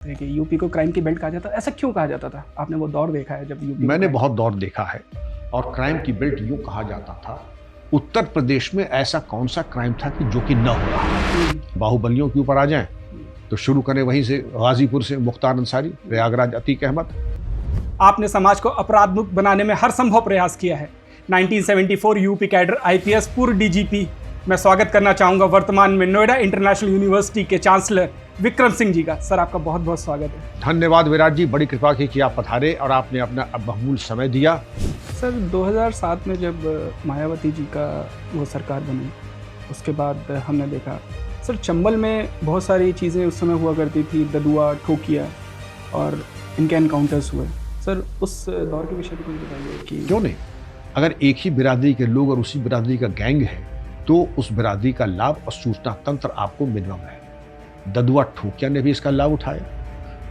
कि यूपी को क्राइम की बेल्ट कहा जाता, ऐसा क्यों कहा जाता था? आपने वो दौर देखा है जब यूपी? मैंने बहुत दौर देखा है और क्राइम की बेल्ट यूं कहा जाता था। उत्तर प्रदेश में ऐसा कौन सा क्राइम था कि जो कि न हो रहा। बाहुबलियों के ऊपर आ जाएं तो शुरू करें वहीं से, गाजीपुर से मुख्तार अंसारी, प्रयागराज अतीक अहमद। आपने समाज को अपराध मुक्त बनाने में हर संभव प्रयास किया है। 1974 यूपी कैडर आईपीएस पूर्व डीजीपी। मैं स्वागत करना चाहूंगा वर्तमान में नोएडा इंटरनेशनल यूनिवर्सिटी के चांसलर विक्रम सिंह जी का। सर, आपका बहुत बहुत स्वागत है। धन्यवाद विराट जी, बड़ी कृपा की कि आप पधारे और आपने अपना बहुमूल्य समय दिया। सर, 2007 में जब मायावती जी का वो सरकार बनी, उसके बाद हमने देखा सर चंबल में बहुत सारी चीज़ें उस समय हुआ करती थी, ददुआ, ठोकिया और इनके एनकाउंटर्स हुए। सर, उस दौर के विषय में कुछ बताइए कि क्यों नहीं। अगर एक ही बिरादरी के लोग और उसी बिरादरी का गैंग है तो उस बिरादरी का लाभ और सूचना तंत्र आपको मिनिमम है। ददुआ ठोकिया ने भी इसका लाभ उठाया,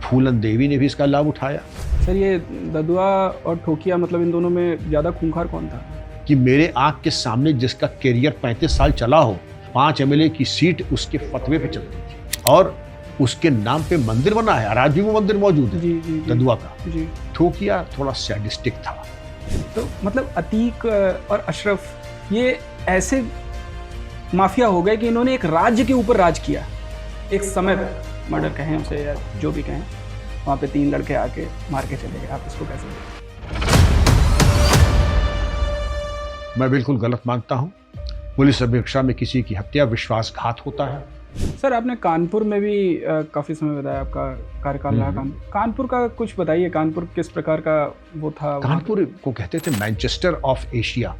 फूलन देवी ने भी इसका लाभ उठाया। सर, ये ददुआ और ठोकिया मतलब इन दोनों में ज़्यादा खूंखार कौन था? कि मेरे आंख के सामने जिसका कैरियर 35 साल चला हो, 5 एमएलए की सीट उसके फतवे पे चलती थी और उसके नाम पे मंदिर बना है, आज भी वो मंदिर मौजूद है। जी। ददुआ का जी। ठोकिया थोड़ा सैडिस्टिक था। तो मतलब अतीक और अशरफ ये ऐसे माफिया हो गए कि इन्होंने एक राज्य के ऊपर राज किया। एक समय तक मर्डर कहें उसे या जो भी कहें, वहाँ पे 3 लड़के आके मार के चले गए। आप इसको कैसे देखते? मैं बिल्कुल गलत मानता हूँ। पुलिस अपेक्षा में किसी की हत्या विश्वासघात होता है। सर, आपने कानपुर में भी काफ़ी समय बताया, आपका कार्यकाल रहा। कानपुर का कुछ बताइए, कानपुर किस प्रकार का वो था? कानपुर को कहते थे मैनचेस्टर ऑफ एशिया।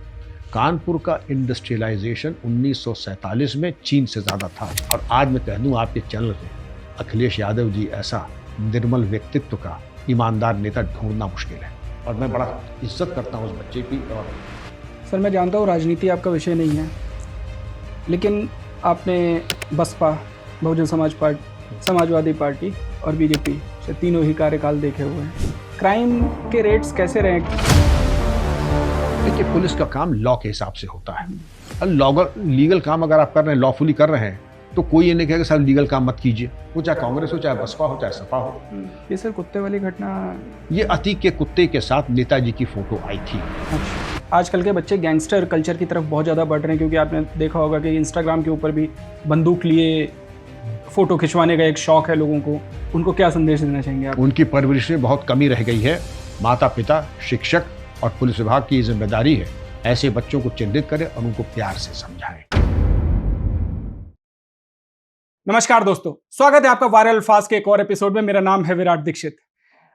कानपुर का इंडस्ट्रियलाइजेशन 1947 में चीन से ज़्यादा था। और आज मैं कह दूँ आपके चैनल पे, अखिलेश यादव जी ऐसा निर्मल व्यक्तित्व का ईमानदार नेता ढूंढना मुश्किल है। और मैं बड़ा इज्जत करता हूँ उस बच्चे की। और सर, मैं जानता हूँ राजनीति आपका विषय नहीं है, लेकिन आपने बसपा, बहुजन समाज पार्टी, समाजवादी पार्टी और बीजेपी से तीनों ही कार्यकाल देखे हुए हैं। क्राइम के रेट्स कैसे रहे? देखिए, पुलिस का काम लॉ के हिसाब से होता है। लीगल काम अगर आप कर रहे हैं, लॉफुली कर रहे हैं, तो कोई ये नहीं कहेगा सर लीगल काम मत कीजिए। वो चाहे कांग्रेस हो, चाहे बसपा हो, चाहे सपा हो। ये सर कुत्ते वाली घटना, ये अतीक के कुत्ते के साथ नेताजी की फोटो आई थी। आजकल के बच्चे गैंगस्टर कल्चर की तरफ बहुत ज़्यादा बढ़ रहे हैं, क्योंकि आपने देखा होगा कि इंस्टाग्राम के ऊपर भी बंदूक लिए फ़ोटो खिंचवाने का एक शौक है लोगों को। उनको क्या संदेश देना चाहेंगे आप? उनकी परवरिश में बहुत कमी रह गई है। माता पिता, शिक्षक और पुलिस विभाग की जिम्मेदारी है ऐसे बच्चों को चिन्हित करें और उनको प्यार से समझाएं। नमस्कार दोस्तों, स्वागत है आपका वायरल अल्फाज के एक और एपिसोड में। मेरा नाम है विराट दीक्षित।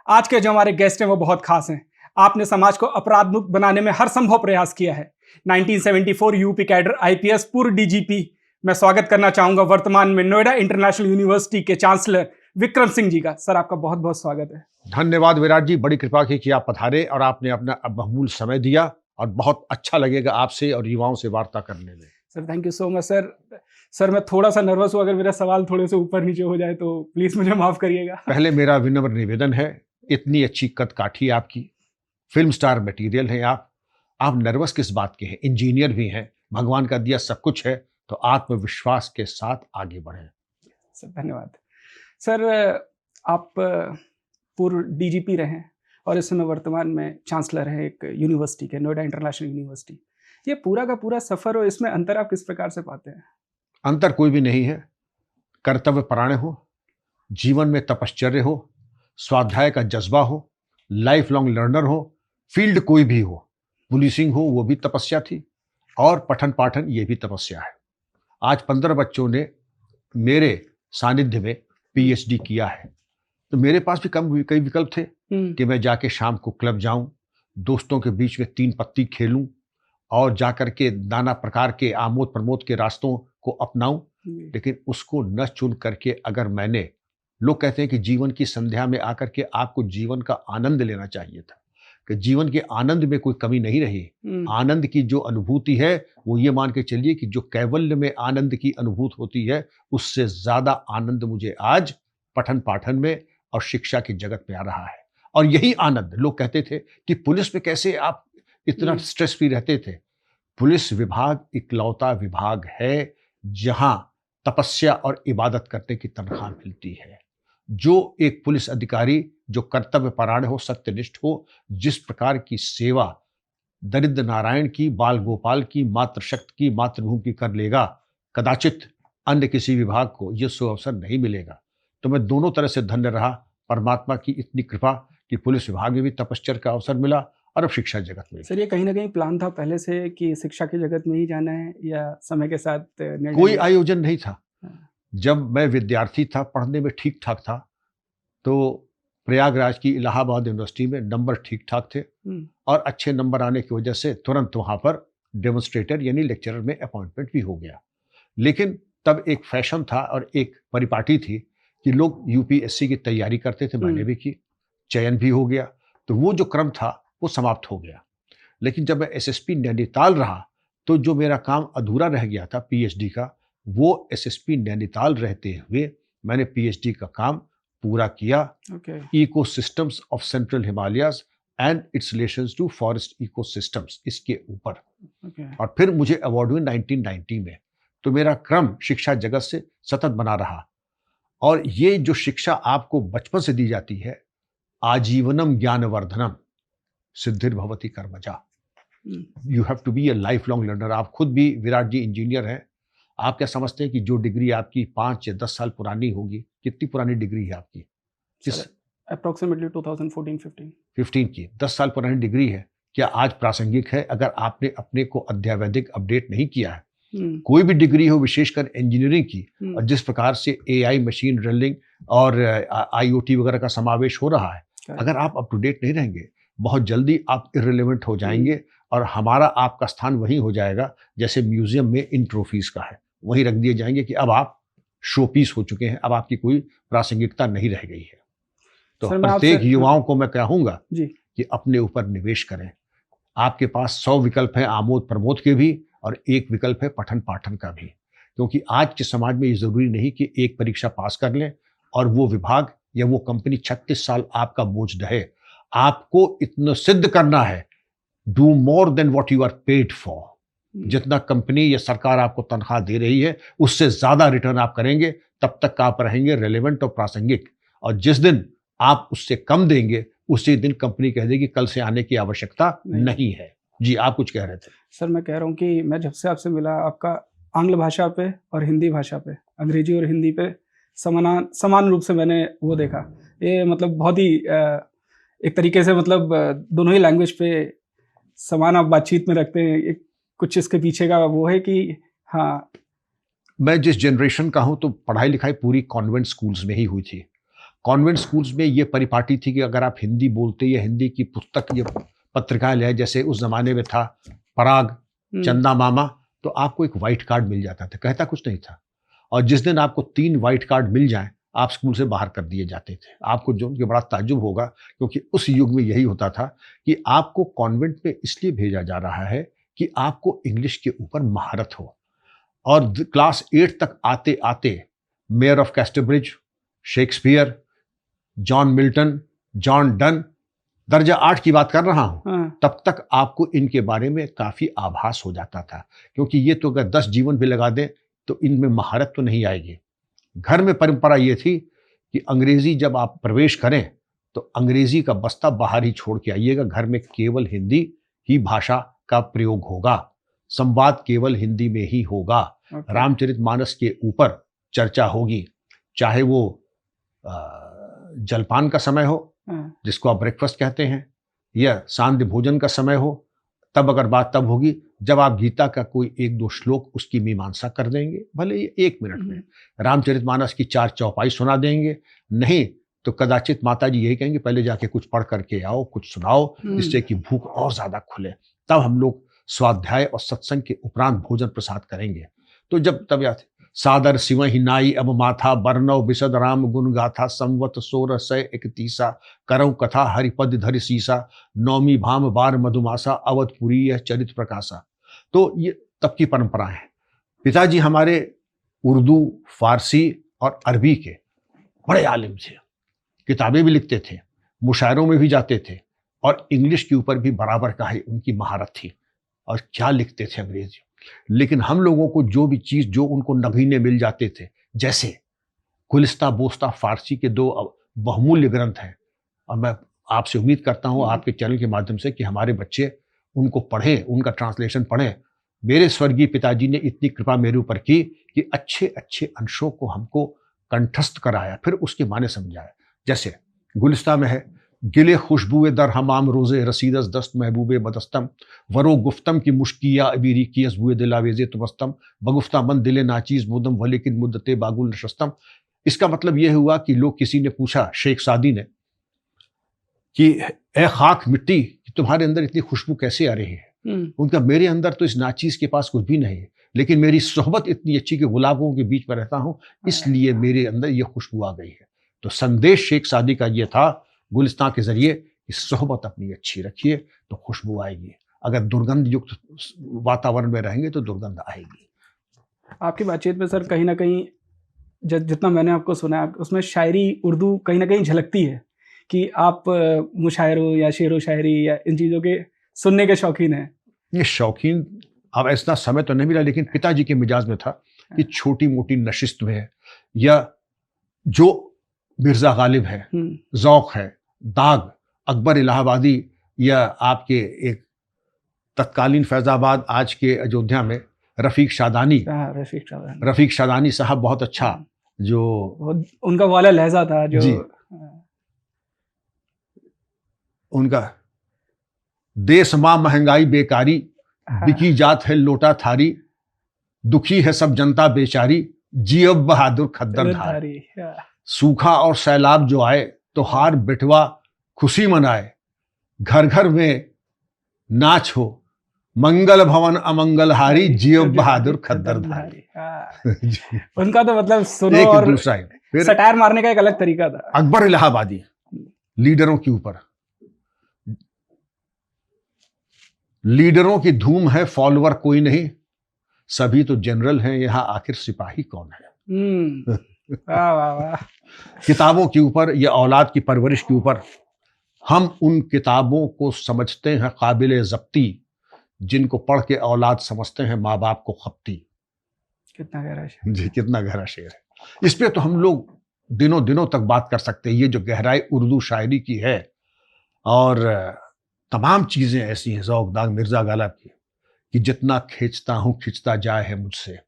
आज के जो हमारे गेस्ट हैं वो बहुत खास हैं। आपने समाज को अपराध मुक्त बनाने में हर संभव प्रयास किया है। 1974 यूपी कैडर आईपीएस पूर्व डीजीपी। मैं स्वागत करना चाहूंगा वर्तमान में नोएडा इंटरनेशनल यूनिवर्सिटी के चांसलर विक्रम सिंह जी का। सर, आपका बहुत बहुत स्वागत है। धन्यवाद विराट जी, बड़ी कृपा की कि आप पधारे और आपने अपना बहुमूल्य समय दिया और बहुत अच्छा लगेगा आपसे और युवाओं से वार्ता करने में। Sir, thank you so much. Sir, मैं थोड़ा सा नर्वस हूँ, अगर मेरा सवाल थोड़े से ऊपर नीचे हो जाए तो प्लीज़ मुझे माफ़ करिएगा। पहले मेरा विनम्र निवेदन है, इतनी अच्छी कद काठी आपकी, फिल्म स्टार मटेरियल हैं आप नर्वस किस बात के हैं? इंजीनियर भी हैं, भगवान का दिया सब कुछ है, तो आत्मविश्वास के साथ आगे बढ़ें। सर, धन्यवाद। सर, आप पूर्व डीजीपी रहे और इस समय वर्तमान में चांसलर हैं एक यूनिवर्सिटी के, नोएडा इंटरनेशनल यूनिवर्सिटी। ये पूरा का पूरा सफ़र और इसमें अंतर आप किस प्रकार से पाते हैं? अंतर कोई भी नहीं है। कर्तव्य परायण हो, जीवन में तपश्चर्य हो, स्वाध्याय का जज्बा हो, लाइफ लॉन्ग लर्नर हो, फील्ड कोई भी हो, पुलिसिंग हो वो भी तपस्या थी और पठन पाठन ये भी तपस्या है। आज 15 बच्चों ने मेरे सानिध्य में पीएचडी किया है, तो मेरे पास भी कई विकल्प थे कि मैं जाके शाम को क्लब जाऊं, दोस्तों के बीच में 3 पत्ती खेलूं और जाकर के नाना प्रकार के आमोद प्रमोद के रास्तों को अपनाऊं। लेकिन उसको न चुन करके अगर मैंने, लोग कहते हैं कि जीवन की संध्या में आकर के आपको जीवन का आनंद लेना चाहिए था, कि जीवन के आनंद में कोई कमी नहीं रही। आनंद की जो अनुभूति है वो ये मान के चलिए कि जो कैवल्य में आनंद की अनुभूति होती है, उससे ज्यादा आनंद मुझे आज पठन पाठन में और शिक्षा की जगत में आ रहा है। और यही आनंद, लोग कहते थे कि पुलिस में कैसे आप इतना स्ट्रेस फ्री रहते थे। पुलिस विभाग इकलौता विभाग है जहां तपस्या और इबादत करने की तनख्वाह मिलती है। जो एक पुलिस अधिकारी जो कर्तव्य परायण हो, सत्यनिष्ठ हो, जिस प्रकार की सेवा दरिद्र नारायण की, बाल गोपाल की, मातृशक्ति की, मातृभूमि की कर लेगा, कदाचित अन्य किसी विभाग को यह सुअवसर नहीं मिलेगा। तो मैं दोनों तरह से धन्य रहा, परमात्मा की इतनी कृपा कि पुलिस विभाग में भी तपश्चर्या का अवसर मिला और अब शिक्षा जगत में भी। सर, ये कहीं ना कहीं प्लान था पहले से कि शिक्षा की जगत में ही जाना है, या समय के साथ निर्णय कोई लिया? आयोजन नहीं था। हाँ। जब मैं विद्यार्थी था, पढ़ने में ठीक ठाक था, तो प्रयागराज की इलाहाबाद यूनिवर्सिटी में नंबर ठीक ठाक थे और अच्छे नंबर आने की वजह से तुरंत वहां पर डेमोन्स्ट्रेटर यानी लेक्चरर में अपॉइंटमेंट भी हो गया। लेकिन तब एक फैशन था और एक परिपाटी थी कि लोग यूपीएससी की तैयारी करते थे, मैंने भी की, चयन भी हो गया, तो वो जो क्रम था वो समाप्त हो गया। लेकिन जब मैं एसएसपी नैनीताल रहा तो जो मेरा काम अधूरा रह गया था पीएचडी का, वो एसएसपी नैनीताल रहते हुए मैंने पीएचडी का काम पूरा किया। Ecosystems of central Himalayas and its relations to forest ecosystems, इसके ऊपर। और फिर मुझे अवार्ड हुए 1990 में। तो मेरा क्रम शिक्षा जगत से सतत बना रहा। और ये जो शिक्षा आपको बचपन से दी जाती है, आजीवनम ज्ञानवर्धनम सिद्धिर्भवति कर्मजा, you have to be a life long learner. आप खुद भी, विराट जी, इंजीनियर हैं। आप क्या समझते हैं कि जो डिग्री आपकी 5 या 10 साल पुरानी होगी, कितनी पुरानी डिग्री है आपकी? किस अप्रोक्सीमेटली 2014-15 15 की 10 साल पुरानी डिग्री है, क्या आज प्रासंगिक है अगर आपने अपने को अद्यावधिक अपडेट नहीं किया है? कोई भी डिग्री हो, विशेषकर इंजीनियरिंग की, और जिस प्रकार से एआई, मशीन लर्निंग और आईओटी वगैरह का समावेश हो रहा है, अगर आप अप टू डेट नहीं रहेंगे, बहुत जल्दी आप इररिलेवेंट हो जाएंगे और हमारा आपका स्थान वहीं हो जाएगा जैसे म्यूजियम में इन ट्रॉफीज का है, वहीं रख दिए जाएंगे कि अब आप शो पीस हो चुके हैं, अब आपकी कोई प्रासंगिकता नहीं रह गई है। तो प्रत्येक युवाओं को मैं कहूंगा कि अपने ऊपर निवेश करें। आपके पास 100 विकल्प हैं आमोद प्रमोद के भी, और एक विकल्प है पठन पाठन का भी। क्योंकि आज के समाज में ये जरूरी नहीं कि एक परीक्षा पास कर लें और वो विभाग या वो कंपनी 36 साल आपका बोझ ढहे। आपको इतना सिद्ध करना है, do more than what you are paid for. जितना कंपनी या सरकार आपको तनख्वाह दे रही है, उससे ज्यादा रिटर्न आप करेंगे, तब तक आप रहेंगे रेलेवेंट और प्रासंगिक। और जिस दिन आप उससे कम देंगे, उसी दिन कंपनी कह देगी कल से आने की आवश्यकता नहीं है। जी, आप कुछ कह रहे थे। सर, मैं कह रहा हूँ कि मैं जब से आपसे मिला, आपका आंग्ल भाषा पे और हिंदी भाषा पे, अंग्रेजी और हिंदी पे समान रूप से मैंने वो देखा। ये मतलब बहुत ही एक तरीके से मतलब दोनों ही लैंग्वेज पे समान आप बातचीत में रखते हैं। एक कुछ इसके पीछे का वो है कि हाँ, मैं जिस जनरेशन का हूं, तो पढ़ाई लिखाई पूरी कॉन्वेंट स्कूल्स में ही हुई थी। कॉन्वेंट स्कूल्स में ये परिपाटी थी कि अगर आप हिंदी बोलते या हिंदी की पुस्तक या पत्रिकाएं ले, जैसे उस जमाने में था पराग, चंदा मामा, तो आपको एक व्हाइट कार्ड मिल जाता था, कहता कुछ नहीं था। और जिस दिन आपको 3 व्हाइट कार्ड मिल जाएं, आप स्कूल से बाहर कर दिए जाते थे। आपको जो कि बड़ा ताज्जुब होगा, क्योंकि उस युग में यही होता था कि आपको कॉन्वेंट में इसलिए भेजा जा रहा है कि आपको इंग्लिश के ऊपर महारत हो। और क्लास 8 तक आते आते mayor of Casterbridge, Shakespeare, John Milton, John Donne, दर्जा 8 की बात कर रहा हूं, तब तक आपको इनके बारे में काफी आभास हो जाता था। क्योंकि ये तो अगर 10 जीवन भी लगा दें तो इनमें महारत तो नहीं आएगी। घर में परंपरा ये थी कि अंग्रेजी जब आप प्रवेश करें तो अंग्रेजी का बस्ता बाहर ही छोड़ के आइएगा, घर में केवल हिंदी ही भाषा का प्रयोग होगा, संवाद केवल हिंदी में ही होगा। रामचरितमानस के ऊपर चर्चा होगी, चाहे वो जलपान का समय हो, जिसको आप ब्रेकफास्ट कहते हैं, या सांध्य भोजन का समय हो, तब अगर बात तब होगी जब आप गीता का कोई 1-2 श्लोक उसकी मीमांसा कर देंगे, भले ये 1 मिनट में। रामचरितमानस की 4 चौपाई सुना देंगे, नहीं तो कदाचित माता जी यही कहेंगे पहले जाके कुछ पढ़ करके आओ, कुछ सुनाओ, जिससे कि भूख और ज्यादा खुले। तब हम लोग स्वाध्याय और सत्संग के उपरांत भोजन प्रसाद करेंगे। तो जब तब याद सादर शिव ही नाई अब माथा, बरनव बिशद राम गुण गाथा, संवत 1631 करऊ कथा हरिपद धरि सीसा, नौमी भाम बार मधुमासा, अवधपुरी यह चरित प्रकाशा। तो ये तब की परंपरा है। पिताजी हमारे उर्दू, फारसी और अरबी के बड़े आलिम थे, किताबें भी लिखते थे, मुशायरों में भी जाते थे, और इंग्लिश के ऊपर भी बराबर का है उनकी महारत थी। और क्या लिखते थे अंग्रेजी। लेकिन हम लोगों को जो भी चीज जो उनको नगीने मिल जाते थे, जैसे गुलिस्ता बोस्ता फारसी के 2 बहुमूल्य ग्रंथ हैं, और मैं आपसे उम्मीद करता हूँ आपके चैनल के माध्यम से कि हमारे बच्चे उनको पढ़ें, उनका ट्रांसलेशन पढ़ें। मेरे स्वर्गीय पिताजी ने इतनी कृपा मेरे ऊपर की कि अच्छे अच्छे अंशों को हमको कंठस्थ कराया, फिर उसके माने समझाया। जैसे गुलिस्ता में है, गिले खुशबुए दर हमाम रोज़े रसीदस दस्त महबूबे बदस्तम वरो गुफ्तम की मुश्किया अबीरी की असबुए दिलावेज़े तुबस्तम बगुफ्ता मन दिले नाचीज़ मुदम वलेकिन मुद्दते बागुल नशस्तम। इसका मतलब यह हुआ कि लोग, किसी ने पूछा शेख सादी ने कि ए खाक मिट्टी, तुम्हारे अंदर इतनी खुशबू कैसे आ रही है? उनका, मेरे अंदर तो इस नाचीज़ के पास कुछ भी नहीं है, लेकिन मेरी सोहबत इतनी अच्छी कि गुलाबों के बीच में रहता हूँ, इसलिए मेरे अंदर ये खुशबू आ गई है। तो संदेश शेख सादी का ये था गुलिस्तान के जरिए कि सोहबत अपनी अच्छी रखिए तो खुशबू आएगी, अगर दुर्गंध युक्त वातावरण में रहेंगे तो दुर्गंध आएगी। आपकी बातचीत में सर कहीं ना कहीं जितना मैंने आपको सुना उसमें शायरी उर्दू कहीं ना कहीं झलकती है कि आप मुशायरों या शेरो शायरी या इन चीज़ों के सुनने के शौकीन हैं। ये शौकीन अब ऐसा समय तो नहीं मिला, लेकिन पिताजी के मिजाज में था कि छोटी मोटी नशिस्त में या जो मिर्जा गालिब है, ज़ौक़ है, दाग, अकबर इलाहाबादी, या आपके एक तत्कालीन फैज़ाबाद आज के अयोध्या में रफ़ीक शादानी साहब बहुत अच्छा, जो उनका वाला लहजा था, जो उनका देश माँ महंगाई बेकारी बिकी जात है लोटा थारी दुखी है सब जनता बेचारी जियब बहादुर खद्दर धारी। सूखा और सैलाब जो आए तो हार बिठवा खुशी मनाए घर घर में नाच हो मंगल भवन अमंगल हारी जियब बहादुर खद्दर धारी। उनका तो मतलब सुनो और दूसरा है, सटायर मारने का एक अलग तरीका था। अकबर इलाहाबादी लीडरों के ऊपर, लीडरों की धूम है फॉलोअर कोई नहीं, सभी तो जनरल हैं यहाँ आखिर सिपाही कौन है। वाह वाह वाह। किताबों के ऊपर या औलाद की परवरिश के ऊपर, हम उन किताबों को समझते हैं काबिल ज़ब्ती जिनको पढ़ के औलाद समझते हैं माँ बाप को खपती। कितना गहरा शेर जी, कितना गहरा शेर है। इस पे तो हम लोग दिनों दिनों तक बात कर सकते हैं, ये जो गहराई उर्दू शायरी की है, और तमाम चीज़ें ऐसी हैं ज़ौक़ दाग मिर्ज़ा गालिब की कि जितना खींचता हूँ खींचता जाए है मुझसे।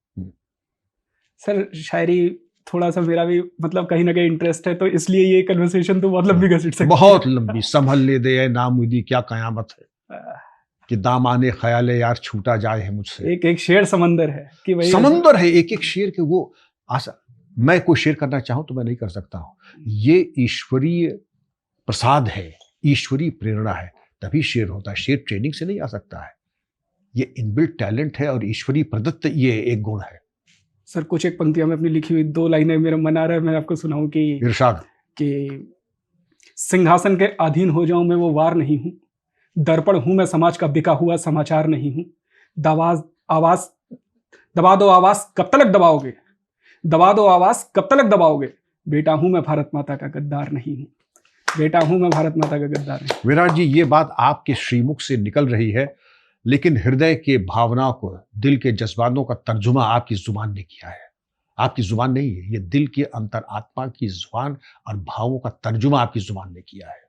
सर शायरी थोड़ा सा मेरा भी मतलब कहीं ना कहीं इंटरेस्ट है, तो इसलिए ये कन्वर्सेशन तो बहुत लंबी घसीट सकती है। बहुत लंबी। संभल ले दे नामुदी क्या कयामत है कि दामाने ख्याले यार छूटा जाए है मुझसे। एक एक शेर समंदर है कि भाई समंदर है एक एक शेर के। वो आशा मैं कोई शेर करना चाहूं तो मैं नहीं कर सकता हूं। ये ईश्वरीय प्रसाद है, ईश्वरीय प्रेरणा है, तभी शेर होता है। शेर ट्रेनिंग से नहीं आ सकता है, ये इनबिल्ट टैलेंट है और ईश्वरीय प्रदत्त ये एक गुण है। सर कुछ एक पंक्तियां में अपनी लिखी हुई 2 लाइनें मेरा मन आ रहा है, मैं आपको सुनाऊं कि इरशाद कि सिंहासन के अधीन हो जाऊं मैं वो वार नहीं हूं, दर्पण हूं मैं समाज का बिका हुआ समाचार नहीं हूं, दबा दो आवाज कब तक दबाओगे, दबा दो आवाज कब तक दबाओगे, बेटा हूं मैं भारत माता का गद्दार नहीं हूं, बेटा हूं मैं भारत माता का गद्दार नहीं। विराट जी ये बात आपके श्रीमुख से निकल रही है, लेकिन हृदय के भावनाओं को, दिल के जज्बातों का तर्जुमा आपकी जुबान ने किया है। आपकी जुबान नहीं है, ये दिल की अंतरात्मा की जुबान और भावों का तर्जुमा आपकी जुबान ने किया है।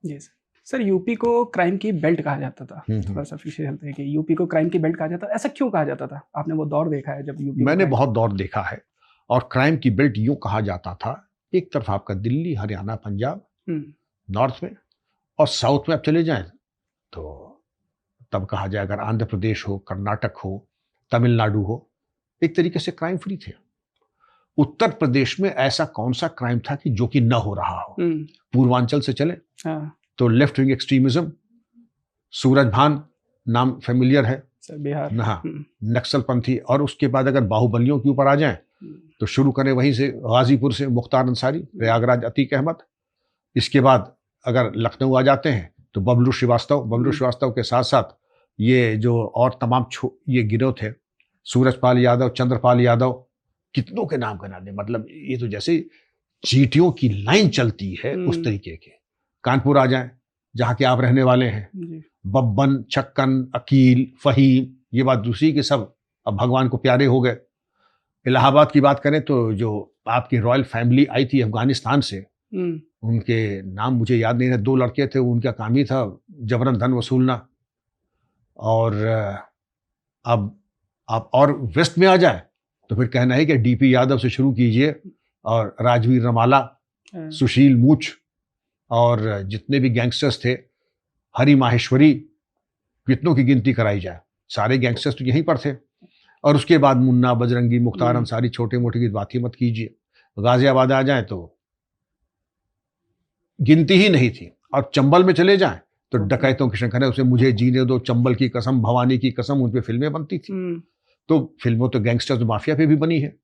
जी सर, यूपी को क्राइम की बेल्ट कहा जाता था। थोड़ा सा पीछे चलते हैं कि यूपी को क्राइम की बेल्ट कहा जाता था, ऐसा क्यों कहा जाता था? आपने वो दौर देखा है जब यूपी? मैंने बहुत दौर देखा है, और क्राइम की बेल्ट यूं कहा जाता था, एक तरफ आपका दिल्ली, हरियाणा, पंजाब नॉर्थ में, और साउथ में आप चले जाएं तो तब कहा जाए अगर आंध्र प्रदेश हो, कर्नाटक हो, तमिलनाडु हो, एक तरीके से क्राइम फ्री थे। उत्तर प्रदेश में ऐसा कौन सा क्राइम था कि जो कि न हो रहा हो? पूर्वांचल से चले तो लेफ्ट विंग एक्सट्रीमिज्म, सूरजभान नाम फेमिलियर है, बिहार, हाँ, नक्सल पंथी, और उसके बाद अगर बाहुबलियों के ऊपर आ जाएं तो शुरू करें वहीं से, गाजीपुर से मुख्तार अंसारी, प्रयागराज अतीक अहमद, इसके बाद अगर लखनऊ आ जाते हैं तो बबलू श्रीवास्तव के साथ साथ ये जो और तमाम ये गिरोह थे, सूरजपाल यादव, चंद्रपाल यादव, कितनों के नाम करा दे, मतलब ये तो जैसे चींटियों की लाइन चलती है उस तरीके के। कानपुर आ जाएं जहाँ के आप रहने वाले हैं, बब्बन, छक्कन, अकील, फहीम, ये बात दूसरी के सब अब भगवान को प्यारे हो गए। इलाहाबाद की बात करें तो जो आपकी रॉयल फैमिली आई थी अफगानिस्तान से, उनके नाम मुझे याद नहीं है, 2 लड़के थे, उनका काम ही था जबरन धन वसूलना। और अब आप और वेस्ट में आ जाए तो फिर कहना है कि डीपी यादव से शुरू कीजिए और राजवीर रमाला, सुशील मूछ और जितने भी गैंगस्टर्स थे, हरि माहेश्वरी, कितनों की गिनती कराई जाए, सारे गैंगस्टर्स तो यहीं पर थे। और उसके बाद मुन्ना, बजरंगी, मुख्तार अंसारी, छोटे मोटे की बात ही मत कीजिए। गाजियाबाद आ जाए तो गिनती ही नहीं थी। और चंबल में चले जाएं तो डकैतों की संख्या है, उसे मुझे जीने दो, चंबल की कसम, भवानी की कसम, उन पे फिल्में बनती थी। तो फिल्मों तो गैंगस्टर्स माफिया पे भी बनी है,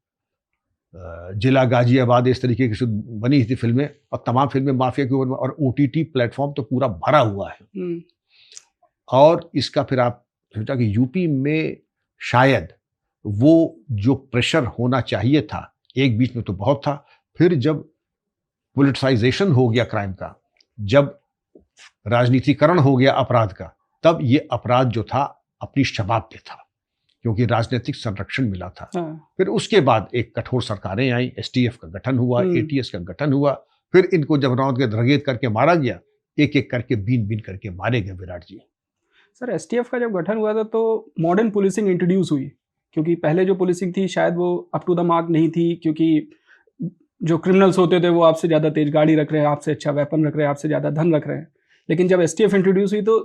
जिला गाजियाबाद, इस तरीके की बनी थी फिल्में, और तमाम फिल्में माफिया के ऊपर, और ओटीटी प्लेटफॉर्म तो पूरा भरा हुआ है। और इसका फिर आप सोचा कि यूपी में शायद वो जो प्रेशर होना चाहिए था, एक बीच में तो बहुत था, फिर जब पॉलिटिसाइजेशन हो गया क्राइम का, जब राजनीतिकरण हो गया अपराध का, तब ये अपराध जो था अपनी शबाब पे था, क्योंकि राजनीतिक संरक्षण मिला था। फिर उसके बाद एक कठोर सरकारें आई, एसटीएफ का गठन हुआ, एटीएस का गठन हुआ, फिर इनको जब रौंद के धरगेद करके मारा गया, एक एक करके बीन बीन करके मारे गए विराट जी। सर, एसटीएफ का जब गठन हुआ था तो मॉडर्न पुलिसिंग इंट्रोड्यूस हुई, क्योंकि पहले जो पुलिसिंग थी शायद वो अप टू द मार्क नहीं थी, क्योंकि जो क्रिमिनल्स होते थे वो आपसे ज़्यादा तेज गाड़ी रख रहे हैं, आपसे अच्छा वेपन रख रहे हैं, आपसे ज़्यादा धन रख रहे हैं। लेकिन जब एसटीएफ इंट्रोड्यूस हुई तो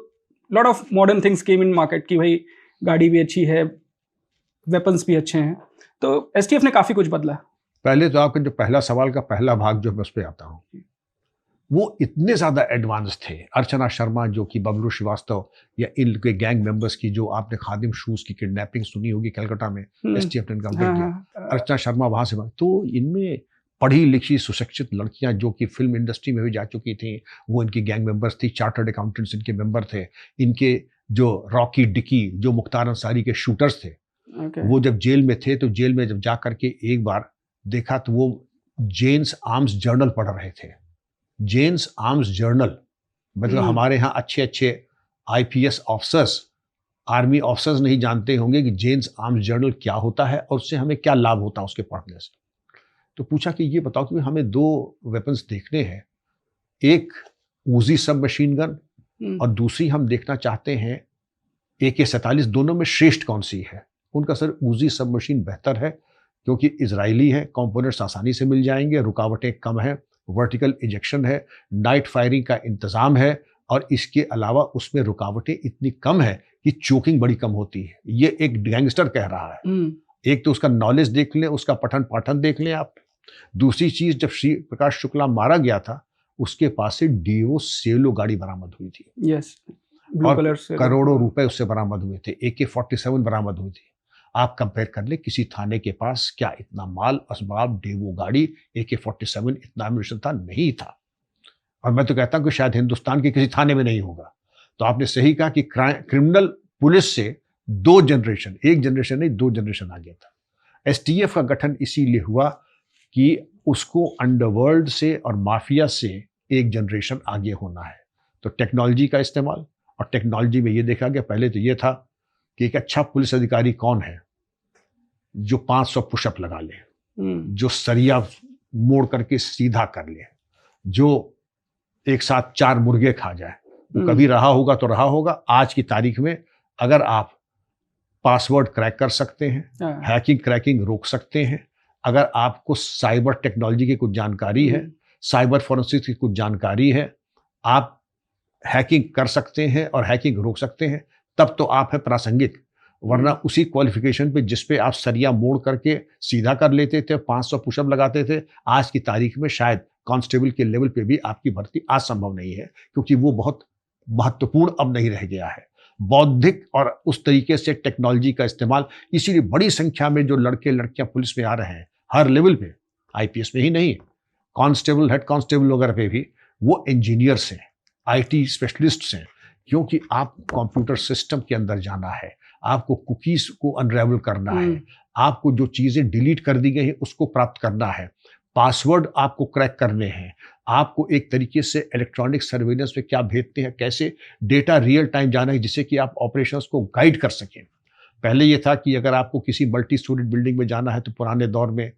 lot of modern things came in market, कि भाई गाड़ी भी अच्छी है, वेपन्स भी अच्छे हैं, तो एसटीएफ ने काफ़ी कुछ बदला। पहले तो आपका जो पहला सवाल का पहला भाग जो मैं उस पर आता हूँ, वो इतने ज़्यादा एडवांस थे। अर्चना शर्मा जो कि बबलू श्रीवास्तव या इनके गैंग मेंबर्स की, जो आपने खादिम शूज़ की किडनैपिंग सुनी होगी कलकत्ता में, एसटीएफ ने इनका अपडेट दिया, अर्चना शर्मा वहाँ से, तो इनमें पढ़ी लिखी सुशिक्षित लड़कियां जो कि फिल्म इंडस्ट्री में भी जा चुकी थी, वो इनकी गैंग मेंबर्स थी, चार्टर्ड अकाउंटेंट्स इनके मेंबर थे। इनके जो रॉकी डिकी, जो मुख्तार अंसारी के शूटर्स थे, वो जब जेल में थे, तो जेल में जब जा करके एक बार देखा तो वो जेन्स आर्म्स जर्नल पढ़ रहे थे। जेन्स आर्म्स जर्नल मतलब हमारे यहाँ अच्छे अच्छे आईपीएस ऑफिसर्स, आर्मी ऑफिसर्स नहीं जानते होंगे कि जेन्स आर्म्स जर्नल क्या होता है और उससे हमें क्या लाभ होता है उसके पढ़ने से। तो पूछा कि ये बताओ कि हमें 2 वेपन्स देखने हैं, एक ऊजी सब मशीन गन और दूसरी हम देखना चाहते हैं AK-47, दोनों में श्रेष्ठ कौन सी है? उनका सर ऊजी सब मशीन बेहतर है, क्योंकि इजरायली है, कंपोनेंट्स आसानी से मिल जाएंगे, रुकावटें कम है, वर्टिकल इजेक्शन है, नाइट फायरिंग का इंतजाम है, और इसके अलावा उसमें रुकावटें इतनी कम है कि चोकिंग बड़ी कम होती है। ये एक गैंगस्टर कह रहा है। एक तो उसका नॉलेज देख लें, उसका पठन पाठन देख लें आप। दूसरी चीज, जब श्री प्रकाश शुक्ला मारा गया था, उसके पास से डीओ सेलो गाड़ी बरामद हुई थी। यस, और करोड़ों रुपए उससे बरामद हुए थे। AK-47 बरामद हुई थी। आप कंपेयर कर ले, किसी थाने के पास क्या इतना माल, असबाब, डेवो गाड़ी, AK-47 इतना एम्यूनिशन था? नहीं था। और मैं तो कहता हूं कि शायद हिंदुस्तान के किसी थाने में नहीं होगा। तो आपने सही कहा कि क्रिमिनल पुलिस से 2 जनरेशन, एक जनरेशन नहीं 2 जनरेशन आ गया था। एसटीएफ का गठन इसीलिए हुआ कि उसको अंडरवर्ल्ड से और माफिया से एक जनरेशन आगे होना है। तो टेक्नोलॉजी का इस्तेमाल, और टेक्नोलॉजी में ये देखा गया, पहले तो ये था कि एक अच्छा पुलिस अधिकारी कौन है जो 500 पुशअप लगा ले, जो सरिया मोड़ करके सीधा कर ले, जो एक साथ 4 मुर्गे खा जाए। वो कभी रहा होगा तो रहा होगा। आज की तारीख में अगर आप पासवर्ड क्रैक कर सकते हैं, हैकिंग क्रैकिंग रोक सकते हैं, अगर आपको साइबर टेक्नोलॉजी की कुछ जानकारी है, साइबर फोरेंसिक्स की कुछ जानकारी है, आप हैकिंग कर सकते हैं और हैकिंग रोक सकते हैं, तब तो आप है प्रासंगिक। वरना उसी क्वालिफिकेशन पे जिस पे आप सरिया मोड़ करके सीधा कर लेते थे, 500 पुशअप लगाते थे, आज की तारीख में शायद कांस्टेबल के लेवल पे भी आपकी भर्ती आज संभव नहीं है, क्योंकि वो बहुत महत्वपूर्ण अब नहीं रह गया है। बौद्धिक और उस तरीके से टेक्नोलॉजी का इस्तेमाल, इसीलिए बड़ी संख्या में जो लड़के लड़कियां पुलिस में आ रहे हैं हर लेवल पे, आईपीएस में ही नहीं, कांस्टेबल, हेड कांस्टेबल वगैरह पे भी, वो इंजीनियर्स हैं, आईटी स्पेशलिस्ट्स हैं, क्योंकि आप कंप्यूटर सिस्टम के अंदर जाना है, आपको कुकीज को अनरेवल करना है, आपको जो चीजें डिलीट कर दी गई हैं उसको प्राप्त करना है, पासवर्ड आपको क्रैक करने हैं, आपको एक तरीके से इलेक्ट्रॉनिक सर्वेलेंस में क्या भेजते हैं, कैसे डेटा रियल टाइम जाना है, जिससे कि आप ऑपरेशंस को गाइड कर सकें। पहले ये था कि अगर आपको किसी मल्टी स्टोरीड बिल्डिंग में जाना है तो पुराने दौर में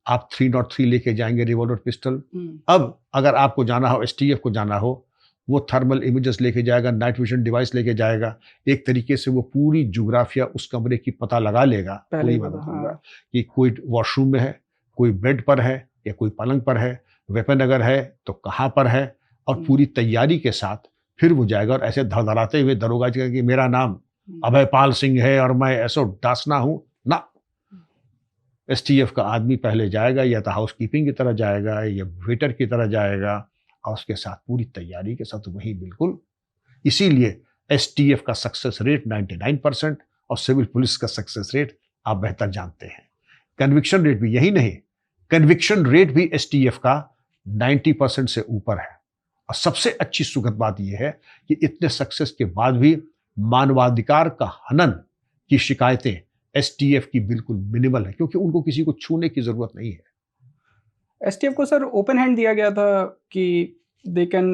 आप 303 लेके जाएंगे रिवॉल्वर पिस्टल। अब अगर आपको जाना हो, एसटीएफ को जाना हो, वो थर्मल इमेजेस लेके जाएगा, नाइट विजन डिवाइस लेके जाएगा। एक तरीके से वो पूरी ज्योग्राफिया उस कमरे की पता लगा लेगा, पूरी मदद होगा कि कोई वॉशरूम में है, कोई बेड पर है या कोई पलंग पर है, वेपन अगर है तो कहाँ पर है, और पूरी तैयारी के साथ फिर वो जाएगा और ऐसे धड़धड़ाते हुए दरोगा जी कि मेरा नाम अभयपाल सिंह है और मैं ऐसो डासना हूं ना। एसटीएफ का आदमी पहले जाएगा, या तो हाउस कीपिंग की तरह जाएगा या वेटर की तरह जाएगा, और उसके साथ पूरी तैयारी के साथ वही बिल्कुल। इसीलिए एसटीएफ का सक्सेस रेट 99% और सिविल पुलिस का सक्सेस रेट आप बेहतर जानते हैं। कन्विक्शन रेट भी, यही नहीं, कन्विक्शन रेट भी एसटीएफ का 90% से ऊपर है। और सबसे अच्छी सुखद बात यह है कि इतने सक्सेस के बाद भी मानवाधिकार का हनन की शिकायतें एसटीएफ की बिल्कुल मिनिमल है, क्योंकि उनको किसी को छूने की जरूरत नहीं है। एसटीएफ को सर ओपन हैंड दिया गया था कि दे कैन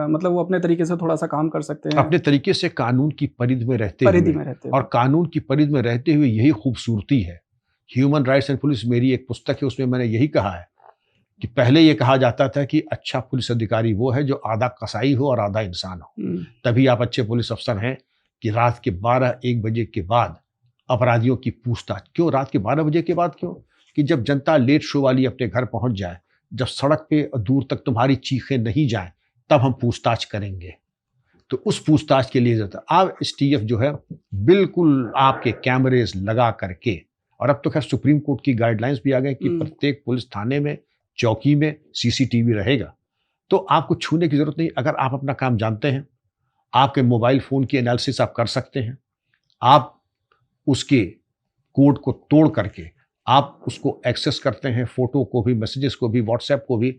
मतलब वो अपने तरीके से थोड़ा सा काम कर सकते हैं, अपने तरीके से कानून की परिधि में रहते हुए। और कानून की परिधि में रहते हुए यही खूबसूरती है। ह्यूमन राइट्स एंड पुलिस मेरी एक पुस्तक है, उसमें मैंने यही कहा है कि पहले ये कहा जाता था कि अच्छा पुलिस अधिकारी वो है जो आधा कसाई हो और आधा इंसान हो, तभी आप अच्छे पुलिस अफसर हैं। कि रात के 12-1 बजे के बाद अपराधियों की पूछताछ क्यों, रात के 12 बजे के बाद क्यों? कि जब जनता लेट शो वाली अपने घर पहुंच जाए, जब सड़क पे दूर तक तुम्हारी चीखें नहीं जाएं, तब हम पूछताछ करेंगे। तो उस पूछताछ के लिए जाता अब एसटीएफ जो है बिल्कुल आपके कैमरेज लगा करके, और अब तो खैर सुप्रीम कोर्ट की गाइडलाइंस भी आ गए कि प्रत्येक पुलिस थाने में, चौकी में सीसीटीवी रहेगा। तो आपको छूने की जरूरत नहीं। अगर आप अपना काम जानते हैं, आपके मोबाइल फोन की एनालिसिस आप कर सकते हैं, आप उसके कोड को तोड़ करके आप उसको एक्सेस करते हैं, फोटो को भी, मैसेजेस को भी, व्हाट्सएप को भी,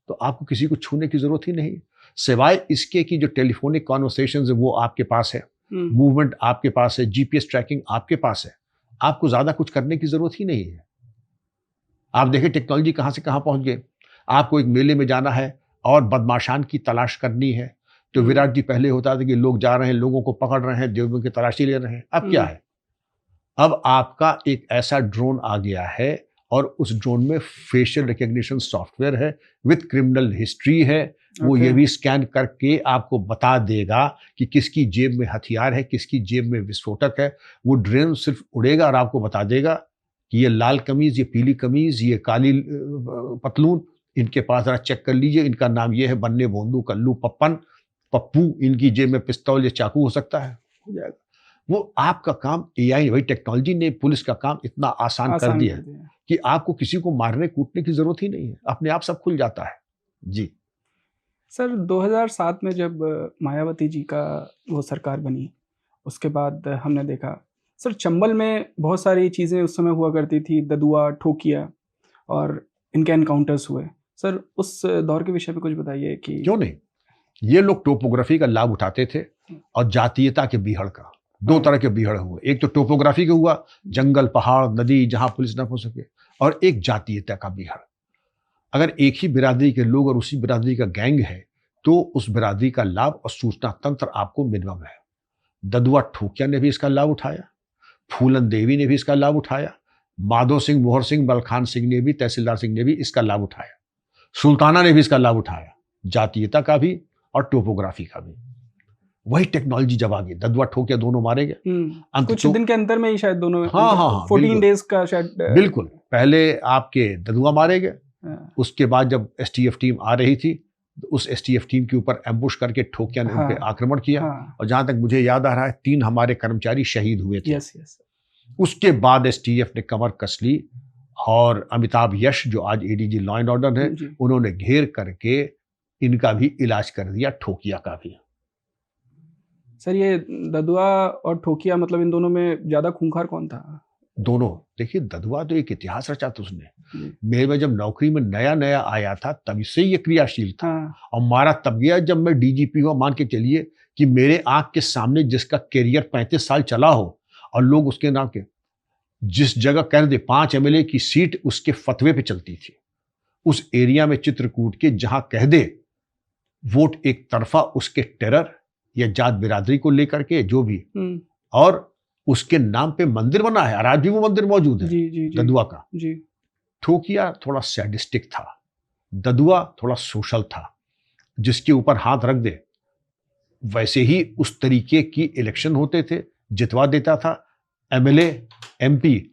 तो आपको किसी को छूने की जरूरत ही नहीं। सिवाय इसके कि जो टेलीफोनिक कॉन्वर्सेशंस है वो आपके पास है, मूवमेंट आपके पास है, जीपीएस ट्रैकिंग आपके पास है, आपको ज्यादा कुछ करने की जरूरत ही नहीं है। आप देखिए टेक्नोलॉजी कहां से कहां पहुंच गए। आपको एक मेले में जाना है और बदमाशान की तलाश करनी है, तो विराट जी पहले होता था कि लोग जा रहे हैं, लोगों को पकड़ रहे हैं, देवों की तलाशी ले रहे हैं। अब क्या है, अब आपका एक ऐसा ड्रोन आ गया है और उस ड्रोन में फेशियल रिकग्निशन सॉफ्टवेयर है, विद क्रिमिनल हिस्ट्री है। वो ये भी स्कैन करके आपको बता देगा कि किसकी जेब में हथियार है, किसकी जेब में विस्फोटक है। वो ड्रोन सिर्फ उड़ेगा और आपको बता देगा कि ये लाल कमीज, ये पीली कमीज, ये काली पतलून, इनके पास जरा चेक कर लीजिए, इनका नाम ये है, बन्ने, बोंदू, कल्लू, पप्पन, पप्पू, इनकी जेब में पिस्तौल या चाकू हो सकता है, हो जाएगा। वो आपका काम एआई, वही टेक्नोलॉजी ने पुलिस का काम इतना आसान कर दिया है कि आपको किसी को मारने कूटने की जरूरत ही नहीं है, अपने आप सब खुल जाता है। जी सर, 2007 में जब मायावती जी का वो सरकार बनी, उसके बाद हमने देखा सर चंबल में बहुत सारी चीज़ें उस समय हुआ करती थी, ददुआ, ठोकिया, और इनके एनकाउंटर्स हुए। सर उस दौर के विषय में कुछ बताइए कि क्यों नहीं। ये लोग टोपोग्राफी का लाभ उठाते थे और जातीयता के बीहड़ का। दो तरह के बीहड़ हुए, एक तो टोपोग्राफी का हुआ, जंगल, पहाड़, नदी, जहां पुलिस न पहुंच सके, और एक जातीयता का बीहड़। अगर एक ही बिरादरी के लोग और उसी बिरादरी का गैंग है तो उस बिरादरी का लाभ और सूचना तंत्र आपको मिनिमम है। ददुआ ठोकिया ने भी इसका लाभ उठाया, फूलन देवी ने भी इसका लाभ उठाया, माधो सिंह, मोहर सिंह, बलखान सिंह ने भी, तहसीलदार सिंह ने भी इसका लाभ उठाया, सुल्ताना ने भी इसका लाभ उठाया, जातीयता का भी और टोपोग्राफी का भी। वही टेक्नोलॉजी जब आ गई, ददुआ ठोकिया दोनों मारे गए कुछ दिन के अंतर में ही शायद दोनों। हाँ 14 डेज का शायद। बिल्कुल, पहले आपके ददुआ मारे गए, उसके बाद जब एसटीएफ टीम आ रही थी उस एसटीएफ टीम के ऊपर एम्बुश करके ठोकिया ने उन पे आक्रमण किया, और जहां तक मुझे याद आ रहा है 3 हमारे कर्मचारी शहीद हुए थे। उसके बाद एसटीएफ ने कमर कस ली और अमिताभ यश जो आज एडीजी लॉ एंड ऑर्डर है, उन्होंने घेर करके इनका भी इलाज कर दिया, ठोकिया का भी। सर ये ददुआ और ठोकिया, मतलब इन दोनों में ज्यादा खूंखार कौन था? दोनों। देखिए ददुआ तो एक इतिहास रचा था उसने। मेरे जब नौकरी में नया नया आया था तभी से ये क्रियाशील था, और मारा तब गया जब मैं डीजीपी हुआ। मान के चलिए कि मेरे आंख के सामने जिसका कैरियर 35 साल चला हो और लोग उसके नाम के, जिस जगह कह दे 5 एमएलए की सीट उसके फतवे पे चलती थी, उस एरिया में चित्रकूट के जहां कह दे वोट एक तरफा, उसके टेरर या जात बिरादरी को लेकर के जो भी, और उसके नाम पे मंदिर बना है और आज भी वो मंदिर मौजूद है, जी जी जी ददुआ का। जी। ठोकिया थोड़ा सैडिस्टिक था, ददुआ थोड़ा सोशल था। जिसके ऊपर हाथ रख दे वैसे ही उस तरीके की इलेक्शन होते थे, जितवा देता था। एमएलए, एमपी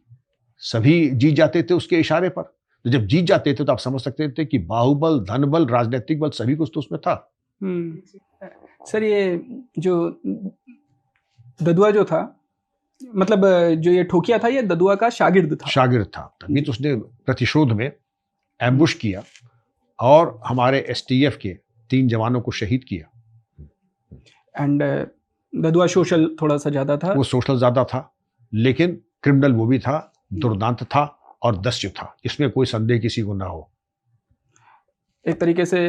सभी जीत जाते थे उसके इशारे पर। तो जब जीत जाते थे तो आप समझ सकते थे कि बाहुबल, धनबल, राजनीतिक बल सभी कुछ तो उसमें था। सर, ये जो ददुआ जो था, मतलब जो ये ठोकिया था, ये ददुआ का शागिर्द था। शागिर्द था, तभी तो उसने प्रतिशोध में एम्बुश किया और हमारे एसटीएफ के 3 जवानों को शहीद किया। एंड ददुआ सोशल थोड़ा सा ज्यादा था। वो सोशल ज्यादा था, लेकिन क्रिमिनल वो भी था, दुर्दांत था और दस्यु था, इसमें कोई संदेह किसी को ना हो। एक तरीके से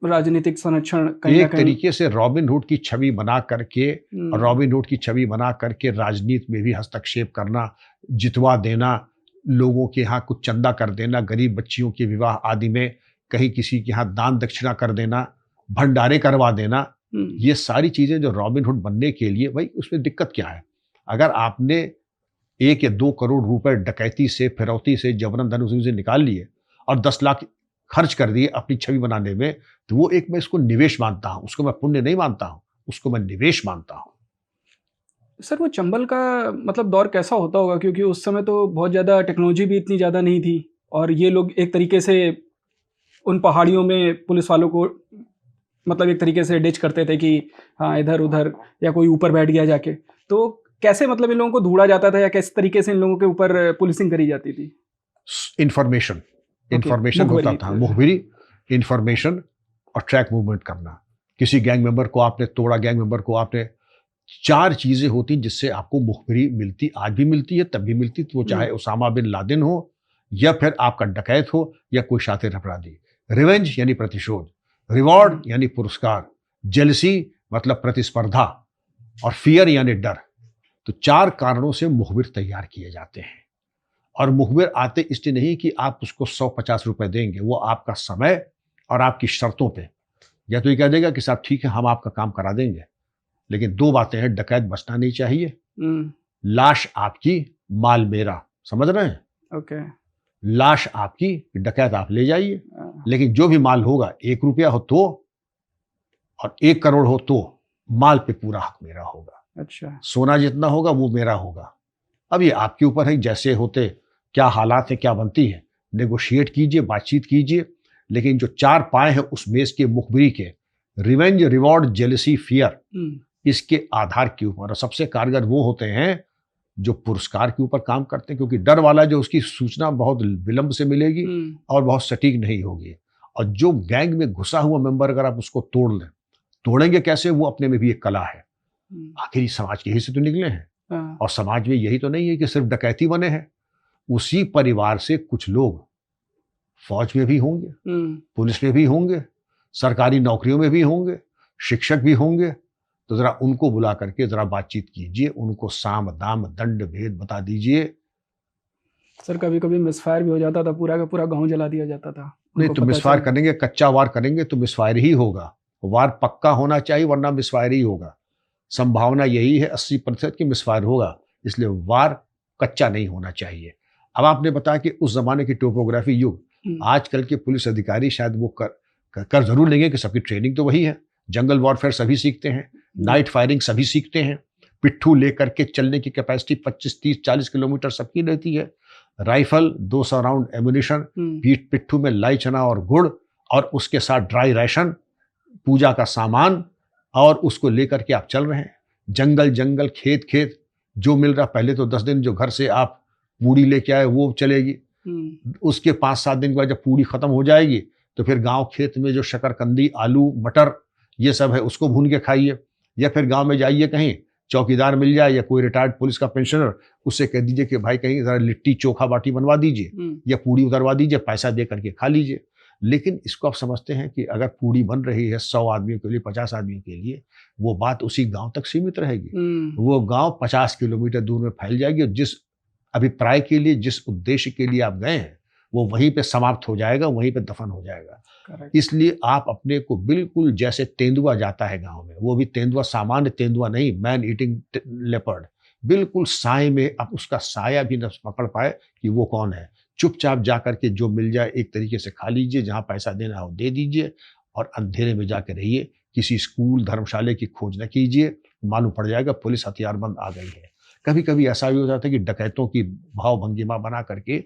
राजनीतिक संरक्षण कहीं ना एक कहीं तरीके से रॉबिन हुड की छवि बना करके, रॉबिन हुड की छवि बना करके राजनीति में भी हस्तक्षेप करना, जितवा देना, लोगों के यहाँ कुछ चंदा कर देना, गरीब बच्चियों के विवाह आदि में कहीं किसी के यहाँ दान दक्षिणा कर देना, भंडारे करवा देना, ये सारी चीजें जो रॉबिन हुड बनने के लिए, भाई उसमें दिक्कत क्या है? अगर आपने 1 या 2 करोड़ रुपए डकैती से, फिरौती से, जबरन धन से निकाल लिए और 10 लाख खर्च कर दिए अपनी छवि बनाने में, तो वो एक मैं इसको निवेश मानता हूं, उसको मैं पुण्य नहीं मानता हूं, उसको मैं निवेश मानता हूं। सर, वो चंबल का मतलब दौर कैसा होता होगा, क्योंकि उस समय तो बहुत ज़्यादा टेक्नोलॉजी भी इतनी ज़्यादा नहीं थी और ये लोग एक तरीके से उन पहाड़ियों में पुलिस वालों को मतलब एक तरीके से डिच करते थे कि हाँ इधर उधर या कोई ऊपर बैठ गया जाके। तो कैसे मतलब इन लोगों को ढूंढा जाता था या किस तरीके से इन लोगों के ऊपर पुलिसिंग करी जाती थी? इंफॉर्मेशन होता था, मुखबिरी, इंफॉर्मेशन और ट्रैक मूवमेंट करना। किसी गैंग मेंबर को आपने तोड़ा, गैंग मेंबर को आपने, 4 चीजें होती जिससे आपको मुखबिरी मिलती, आज भी मिलती है, तब भी मिलती थी। वो चाहे उसामा बिन लादेन हो या फिर आपका डकैत हो या कोई शातिर अपराधी। रिवेंज यानी प्रतिशोध, रिवॉर्ड यानी पुरस्कार, जेलसी मतलब प्रतिस्पर्धा और फियर यानी डर। तो 4 कारणों से मुखबिर तैयार किए जाते हैं। और मुखबिर आते इसलिए नहीं कि आप उसको 150 रुपए देंगे, वो आपका समय और आपकी शर्तों पे, या तो ये कह देगा कि साहब ठीक है हम आपका काम करा देंगे, लेकिन 2 बातें हैं, डकैत बचना नहीं चाहिए, लाश आपकी माल मेरा, समझ रहे हैं? ओके। लाश आपकी, डकैत आप ले जाइए, लेकिन जो भी माल होगा 1 रुपया हो तो और 1 करोड़ हो तो माल पे पूरा हक मेरा होगा। अच्छा। सोना जितना होगा वो मेरा होगा। अब ये आपके ऊपर है, जैसे होते क्या हालात है, क्या बनती है, नेगोशिएट कीजिए, बातचीत कीजिए। लेकिन जो 4 पाए हैं उस मेज के मुखबिरी के, रिवेंज, रिवॉर्ड, जेलसी, फियर, इसके आधार के ऊपर सबसे कारगर वो होते हैं जो पुरस्कार के ऊपर काम करते हैं, क्योंकि डर वाला जो उसकी सूचना बहुत विलंब से मिलेगी और बहुत सटीक नहीं होगी। और जो गैंग में घुसा हुआ मेंबर अगर आप उसको तोड़ लें, तोड़ेंगे कैसे, वो अपने में भी एक कला है। आखिर समाज के ही से तो निकले हैं और समाज में यही तो नहीं है कि सिर्फ डकैती बने हैं। उसी परिवार से कुछ लोग फौज में भी होंगे, पुलिस में भी होंगे, सरकारी नौकरियों में भी होंगे, शिक्षक भी होंगे। तो जरा उनको बुला करके जरा बातचीत कीजिए, उनको साम दाम दंड भेद बता दीजिए। सर, कभी कभी मिसफायर भी हो जाता था, पूरा का पूरा गांव जला दिया जाता था। नहीं तो मिसफायर करेंगे, कच्चा वार करेंगे तो मिसफायर ही होगा। वार पक्का होना चाहिए, वरना मिसफायर ही होगा। संभावना यही है 80% की मिसफायर होगा, इसलिए वार कच्चा नहीं होना चाहिए। अब आपने बताया कि उस जमाने की टोपोग्राफी युग, आजकल के पुलिस अधिकारी शायद वो कर जरूर लेंगे कि सबकी ट्रेनिंग तो वही है। जंगल वॉरफेयर सभी सीखते हैं, नाइट फायरिंग सभी सीखते हैं, पिट्ठू लेकर के चलने की कैपेसिटी 25, 30, 40 किलोमीटर सबकी रहती है, राइफल, 200 राउंड एम्युनिशन, पिट्ठू में लाई चना और गुड़ और उसके साथ ड्राई राशन, पूजा का सामान, और उसको लेकर के आप चल रहे हैं। जंगल जंगल, खेत खेत, जो मिल रहा। पहले तो 10 दिन जो घर से आप पूड़ी लेके आए वो चलेगी, उसके 5-7 दिन के बाद जब पूड़ी खत्म हो जाएगी तो फिर गांव खेत में जो शकरकंदी, आलू, मटर ये सब है उसको भून के खाइए। या फिर गांव में जाइए, कहीं चौकीदार मिल जाए या कोई रिटायर्ड पुलिस का पेंशनर, उससे कह दीजिए कि भाई कहीं जरा लिट्टी चोखा बाटी बनवा दीजिए या पूड़ी उतरवा दीजिए, पैसा दे करके खा लीजिए। लेकिन इसको आप समझते हैं कि अगर पूड़ी बन रही है 100 आदमियों के लिए, 50 आदमियों के लिए, वो बात उसी गांव तक सीमित रहेगी। वो गांव 50 किलोमीटर दूर में फैल जाएगी और जिस अभिप्राय के लिए, जिस उद्देश्य के लिए आप गए हैं, वो वहीं पे समाप्त हो जाएगा, वहीं पे दफन हो जाएगा। इसलिए आप अपने को बिल्कुल जैसे तेंदुआ जाता है गांव में, वो भी तेंदुआ सामान्य तेंदुआ नहीं, मैन ईटिंग लेपर्ड, बिल्कुल साए में, अब उसका साया भी न पकड़ पाए कि वो कौन है। चुपचाप जा करके जो मिल जाए एक तरीके से खा लीजिए, जहाँ पैसा देना हो दे दीजिए और अंधेरे में जाके रहिए। किसी स्कूल धर्मशाला की खोज न कीजिए, मालूम पड़ जाएगा पुलिस हथियारबंद आ गई है। कभी कभी ऐसा भी हो जाता है कि डकैतों की भाव भंगिमा बना करके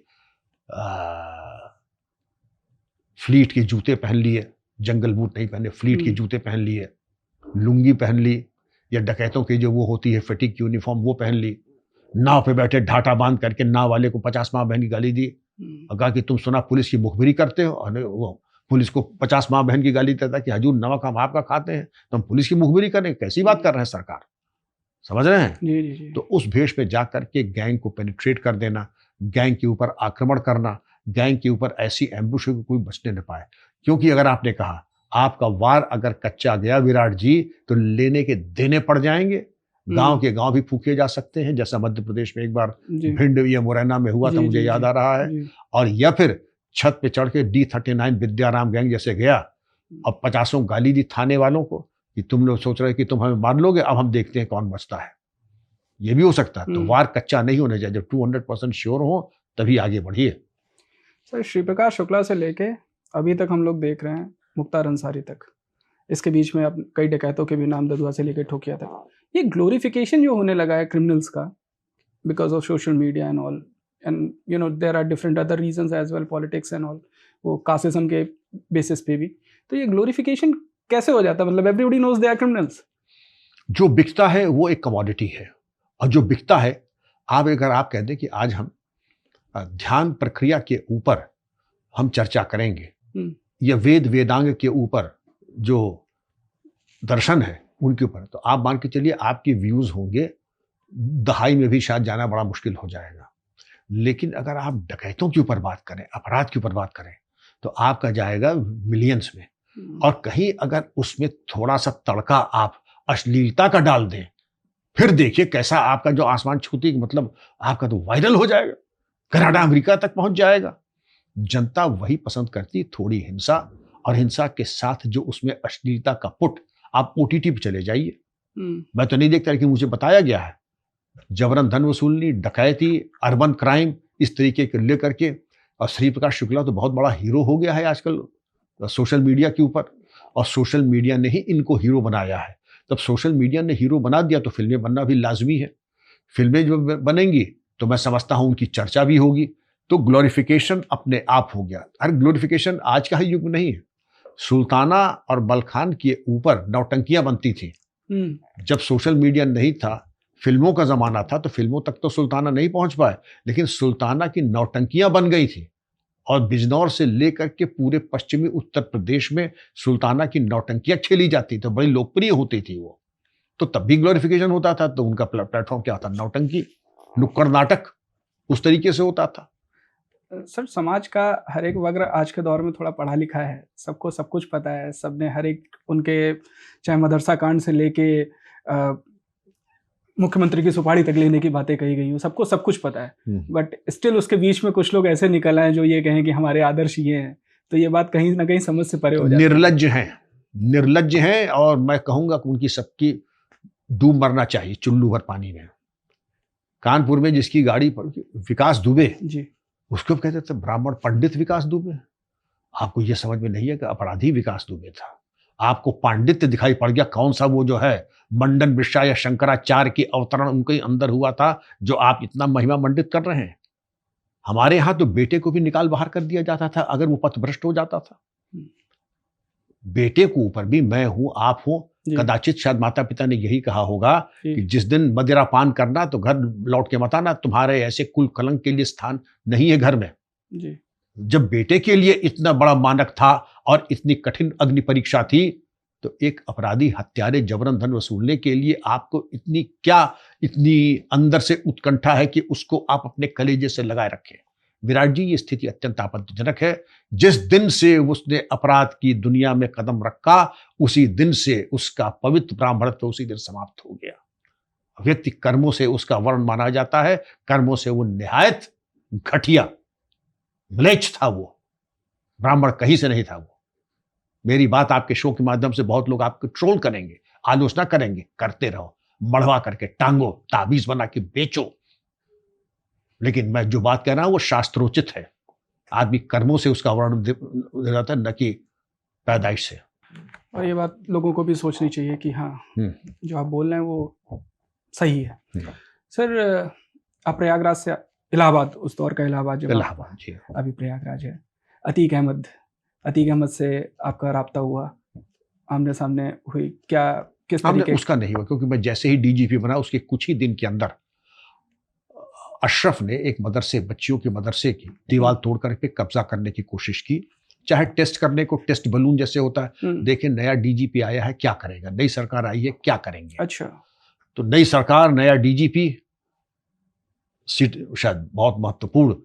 फ्लीट के जूते पहन लिए, जंगल बूट नहीं पहने, फ्लीट के जूते पहन लिए, लुंगी पहन ली, या डकैतों की जो वो होती है फटीक की यूनिफॉर्म वो पहन ली, नाव पे बैठे ढाटा बांध करके नाव वाले को 50 माह बहन की गाली दी और कहा कि तुम सुना पुलिस की मुखबिरी करते हो, और वो पुलिस को 50 माह बहन की गाली देता कि हजूर नमक हम आपका खाते हैं तो हम पुलिस की मुखबिरी करें। कैसी बात कर रहे हैं सरकार, समझ रहे हैं? जी जी जी। तो उस भेष पे जा करके गैंग को पेनिट्रेट कर देना, गैंग के ऊपर आक्रमण करना, गैंग के ऊपर ऐसी एम्बुश हो कि कोई बचने न पाए। क्योंकि अगर आपने कहा आपका वार अगर कच्चा गया विराट जी, तो लेने के देने पड़ जाएंगे। गांव के गांव भी फूके जा सकते हैं, जैसा मध्य प्रदेश में एक बार भिंड या मुरैना में हुआ था, मुझे याद आ रहा है। और या फिर छत पे चढ़ के D39 विद्याराम गैंग जैसे गया, अब 50 गाली दी थाने वालों को कि तुम लोग सोच रहे कि तुम हमें मार लोगे, अब हम देखते हैं कौन बचता है। ये भी हो सकता है। तो वार कच्चा नहीं होने चाहिए, जब 200% श्योर हो तभी आगे बढ़िए। सर, श्री प्रकाश शुक्ला से लेके अभी तक हम लोग देख रहे हैं मुख्तार अंसारी तक, इसके बीच में अब कई डकैतों के भी नाम ददुआ से लेकर ठोकिया तक, ये ग्लोरिफिकेशन जो होने लगा है क्रिमिनल्स का because of social media and all, and you know there are different other reasons as well, politics and all, वो कास्टिज्म के बेसिस पे भी, तो ये ग्लोरिफिकेशन कैसे हो जाता है? मतलब everybody knows they are criminals. जो बिकता है वो एक कमोडिटी है, और जो बिकता है, अगर आप कहते हैं कि आज हम ध्यान प्रक्रिया के ऊपर हम चर्चा करेंगे या वेद वेदांग के ऊपर जो दर्शन है उनके ऊपर, तो आप मान के चलिए आपके व्यूज होंगे दहाई में भी शायद जाना बड़ा मुश्किल हो जाएगा। लेकिन अगर आप डकैतों के ऊपर बात करें, अपराध के ऊपर बात करें, तो आपका जाएगा मिलियंस में। और कहीं अगर उसमें थोड़ा सा तड़का आप अश्लीलता का डाल दें, फिर देखिए कैसा आपका जो आसमान छूती, मतलब आपका तो वायरल हो जाएगा, कनाडा अमेरिका तक पहुंच जाएगा। जनता वही पसंद करती, थोड़ी हिंसा, और हिंसा के साथ जो उसमें अश्लीलता का पुट। आप OTT पे चले जाइए, मैं तो नहीं देखता कि मुझे बताया गया है जबरन धन वसूलनी, डकैती, अर्बन क्राइम, इस तरीके के लेकर के। और श्री प्रकाश शुक्ला तो बहुत बड़ा हीरो हो गया है आजकल सोशल मीडिया के ऊपर, और सोशल मीडिया ने ही इनको हीरो बनाया है। तब सोशल मीडिया ने हीरो बना दिया तो फिल्में बनना भी लाजमी है। फिल्में जो बनेंगी तो मैं समझता हूं उनकी चर्चा भी होगी, तो ग्लोरिफिकेशन अपने आप हो गया। अरे ग्लोरिफिकेशन आज का ही युग नहीं है। सुल्ताना और बलखान के ऊपर नौटंकियां बनती थी। जब सोशल मीडिया नहीं था, फिल्मों का जमाना था, तो फिल्मों तक तो सुल्ताना नहीं पहुंच पाए, लेकिन सुल्ताना की नौटंकियां बन गई थी। और बिजनौर से लेकर के पूरे पश्चिमी उत्तर प्रदेश में सुल्ताना की नौटंकियां खेली जाती थी, तो बड़ी लोकप्रिय होती थी वो। तो तब भी ग्लोरिफिकेशन होता था। तो उनका प्लेटफॉर्म क्या था? नौटंकी, नुक्कड़ नाटक, उस तरीके से होता था। सर, समाज का हर एक वर्ग आज के दौर में थोड़ा पढ़ा लिखा है, सबको सब कुछ पता है, सबने हर एक उनके, चाहे मदरसा कांड से लेके मुख्यमंत्री की सुपारी तक लेने की बातें कही गई हो, सबको सब कुछ पता है। बट स्टिल उसके बीच में कुछ लोग ऐसे निकल आए जो ये कहें कि हमारे आदर्श ये हैं, तो ये बात कहीं ना कहीं समझ से परे हो जाती है। निर्लज्ज हैं, और मैं कहूंगा कि उनकी सबकी डूब मरना चाहिए चुल्लू भर पानी में। कानपुर में जिसकी गाड़ी पर विकास दुबे जी, उसको कहते थे ब्राह्मण पंडित विकास दुबे। आपको यह समझ में नहीं है कि अपराधी विकास दुबे था। आपको पांडित्य दिखाई पड़ गया, कौन सा वो जो है मंडन मिश्रा या शंकराचार्य की अवतरण उनके अंदर हुआ था, जो आप इतना महिमा मंडित कर रहे हैं। हमारे यहां तो बेटे को भी निकाल बाहर कर दिया जाता था अगर वो पथभ्रष्ट हो जाता था। बेटे के ऊपर भी मैं हूं, आप हो, कदाचित शायद माता पिता ने यही कहा होगा कि जिस दिन मदिरा पान करना तो घर लौट के मत आना, तुम्हारे ऐसे कुल कलंक के लिए स्थान नहीं है घर में जी। जब बेटे के लिए इतना बड़ा मानक था और इतनी कठिन अग्नि परीक्षा थी, तो एक अपराधी हत्यारे जबरन धन वसूलने के लिए आपको इतनी अंदर से उत्कंठा है कि उसको आप अपने कलेजे से लगाए रखें। विराट जी, ये स्थिति अत्यंत आपत्तिजनक है। जिस दिन से उसने अपराध की दुनिया में कदम रखा, उसी दिन से उसका पवित्र ब्राह्मणत्व उसी दिन समाप्त हो गया। व्यक्ति कर्मों से उसका वर्ण माना जाता है, कर्मों से वो निहायत घटिया म्लेच्छ था। वो ब्राह्मण कहीं से नहीं था। वो मेरी बात आपके शो के माध्यम से बहुत लोग आपको ट्रोल करेंगे, आलोचना करेंगे, करते रहो। मढ़वा करके टांगो, ताबीज बना के बेचो। लेकिन मैं जो बात कह रहा हूं वो शास्त्रोचित है। आदमी कर्मों से उसका वर्णन दे जाता है, न कि पैदाइश से। और ये बात लोगों को भी सोचनी चाहिए कि हाँ, जो आप बोल रहे हैं वो सही है। सर, आप प्रयागराज से इलाहाबाद, उस दौर का इलाहाबाद, जब इलाहाबाद जी, अभी प्रयागराज है, अतीक अहमद से आपका राब्ता हुआ, आमने सामने हुई, क्या किस तरीके? उसका नहीं हुआ, क्योंकि मैं जैसे ही डीजीपी बना उसके कुछ ही दिन के अंदर अशरफ ने एक मदरसे, बच्चियों के मदरसे की दीवार तोड़ करके कब्जा करने की कोशिश की। चाहे टेस्ट करने को, टेस्ट बलून जैसे होता है, देखें नया डीजीपी आया है क्या करेगा, नई सरकार आई है क्या करेंगे। अच्छा, तो नई सरकार, नया डीजीपी, सीट शायद बहुत महत्वपूर्ण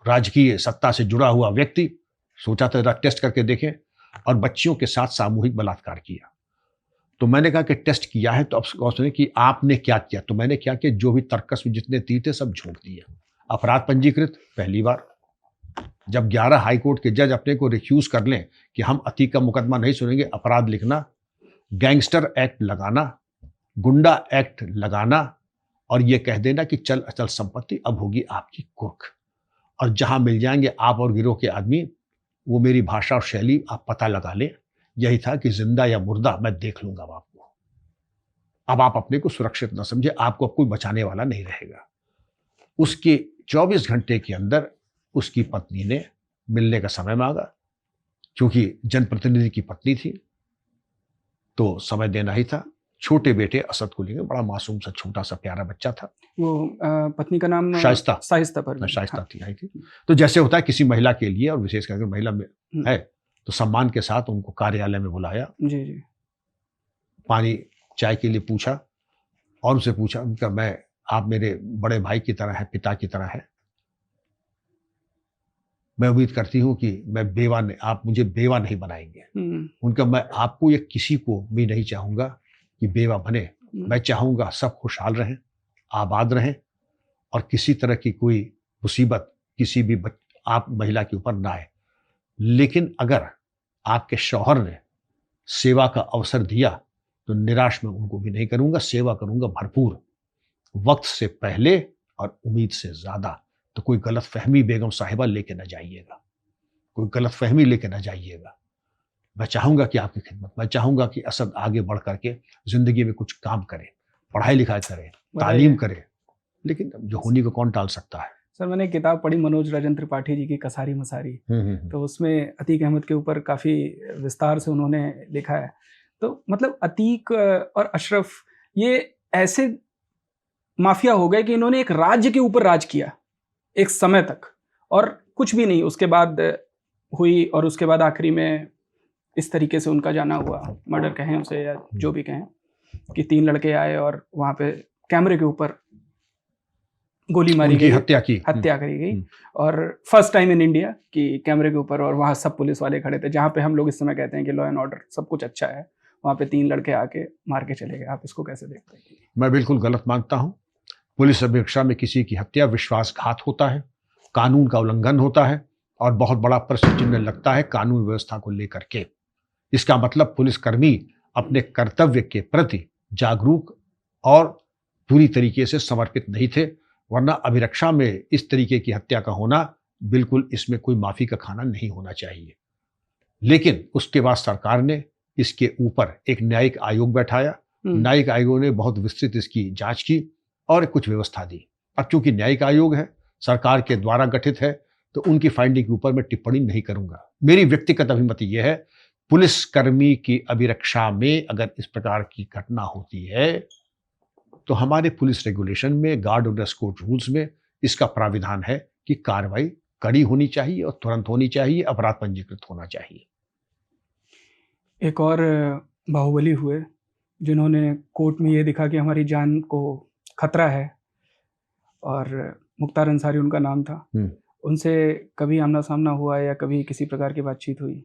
राजकीय सत्ता से जुड़ा हुआ व्यक्ति, सोचा था जरा टेस्ट करके देखें, और बच्चियों के साथ सामूहिक बलात्कार किया। तो मैंने कहा कि टेस्ट किया है तो अब सुनिए कि आपने क्या किया। तो मैंने क्या किया, जो भी तर्कस में जितने तीर थे सब झोंक दिए। अपराध पंजीकृत पहली बार, जब 11 हाईकोर्ट के जज अपने को रिफ्यूज कर लें कि हम अतीक का मुकदमा नहीं सुनेंगे, अपराध लिखना, गैंगस्टर एक्ट लगाना, गुंडा एक्ट लगाना, और ये कह देना कि चल अचल संपत्ति अब होगी आपकी कुर्क, और जहां मिल जाएंगे आप और गिरोह के आदमी, वो मेरी भाषा और शैली आप पता लगा लें। यही था कि जिंदा या मुर्दा मैं देख लूंगा आपको। अब आप अपने को सुरक्षित न समझे, आपको अब कोई बचाने वाला नहीं रहेगा। उसके 24 घंटे के अंदर उसकी पत्नी ने मिलने का समय मांगा, क्योंकि जनप्रतिनिधि की पत्नी थी तो समय देना ही था। छोटे बेटे असद को लेकर, बड़ा मासूम सा छोटा सा प्यारा बच्चा था। वो पत्नी का नाम शाइस्ता थी, आई थी। तो जैसे होता है किसी महिला के लिए, और विशेष करके महिला में है, तो सम्मान के साथ उनको कार्यालय में बुलाया। जी। पानी चाय के लिए पूछा, और उनसे पूछा उनका, आप मेरे बड़े भाई की तरह है, पिता की तरह है। मैं उम्मीद करती हूँ कि आप मुझे बेवा नहीं बनाएंगे। उनका, मैं आपको या किसी को भी नहीं चाहूंगा कि बेवा बने। मैं चाहूंगा सब खुशहाल रहें, आबाद रहें, और किसी तरह की कोई मुसीबत किसी भी आप महिला के ऊपर ना आए। लेकिन अगर आपके शौहर ने सेवा का अवसर दिया तो निराश मैं उनको भी नहीं करूंगा, सेवा करूंगा भरपूर, वक्त से पहले और उम्मीद से ज्यादा। तो कोई गलत फहमी बेगम साहिबा लेके ना जाइएगा, कोई गलत फहमी लेके ना जाइएगा। मैं चाहूंगा कि आपकी खिदमत, मैं चाहूंगा कि असद आगे बढ़ करके जिंदगी में कुछ काम करे, पढ़ाई लिखाई करे, तालीम करे, लेकिन जो होने को कौन टाल सकता है। सर, मैंने एक किताब पढ़ी मनोज राजन त्रिपाठी जी की, कसारी मसारी। तो उसमें अतीक अहमद के ऊपर काफ़ी विस्तार से उन्होंने लिखा है। तो मतलब अतीक और अशरफ ये ऐसे माफिया हो गए कि इन्होंने एक राज्य के ऊपर राज किया एक समय तक, और कुछ भी नहीं उसके बाद हुई। और उसके बाद आखिरी में इस तरीके से उनका जाना हुआ, मर्डर कहें उसे या जो भी कहें, कि 3 लड़के आए और वहाँ पे कैमरे के ऊपर गोली मारी गई, हत्या करी गई। और फर्स्ट टाइम इन इंडिया कि कैमरे के ऊपर, और वहाँ सब पुलिस वाले खड़े थे, जहाँ पे हम लोग इस समय कहते हैं कि लॉ एंड ऑर्डर सब कुछ अच्छा है, वहाँ पे 3 लड़के आके मार के चले गए। आप इसको कैसे देखते हैं? मैं बिल्कुल गलत मानता हूँ। पुलिस अभिरक्षा में किसी की हत्या विश्वासघात होता है, कानून का उल्लंघन होता है, और बहुत बड़ा प्रश्न चिन्ह लगता है कानून व्यवस्था को लेकर के। इसका मतलब पुलिसकर्मी अपने कर्तव्य के प्रति जागरूक और पूरी तरीके से समर्पित नहीं थे, वरना अभिरक्षा में इस तरीके की हत्या का होना, बिल्कुल इसमें कोई माफी का खाना नहीं होना चाहिए। लेकिन उसके बाद सरकार ने इसके ऊपर एक न्यायिक आयोग बैठाया। न्यायिक आयोग ने बहुत विस्तृत इसकी जांच की और कुछ व्यवस्था दी। अब चूंकि न्यायिक आयोग है, सरकार के द्वारा गठित है, तो उनकी फाइंडिंग के ऊपर मैं टिप्पणी नहीं करूंगा। मेरी व्यक्तिगत अभिमति यह है, पुलिसकर्मी की अभिरक्षा में अगर इस प्रकार की घटना होती है तो हमारे पुलिस रेगुलेशन में, guard of the court rules में इसका प्राविधान है कि कार्रवाई कड़ी होनी चाहिए और तुरंत होनी चाहिए, अपराध पंजीकृत होना चाहिए। एक और बाहुबली हुए जिन्होंने कोर्ट में ये दिखा कि हमारी जान को खतरा है, और मुख्तार अंसारी उनका नाम था। उनसे कभी आमना सामना हुआ या कभी किसी प्रकार की बातचीत हुई?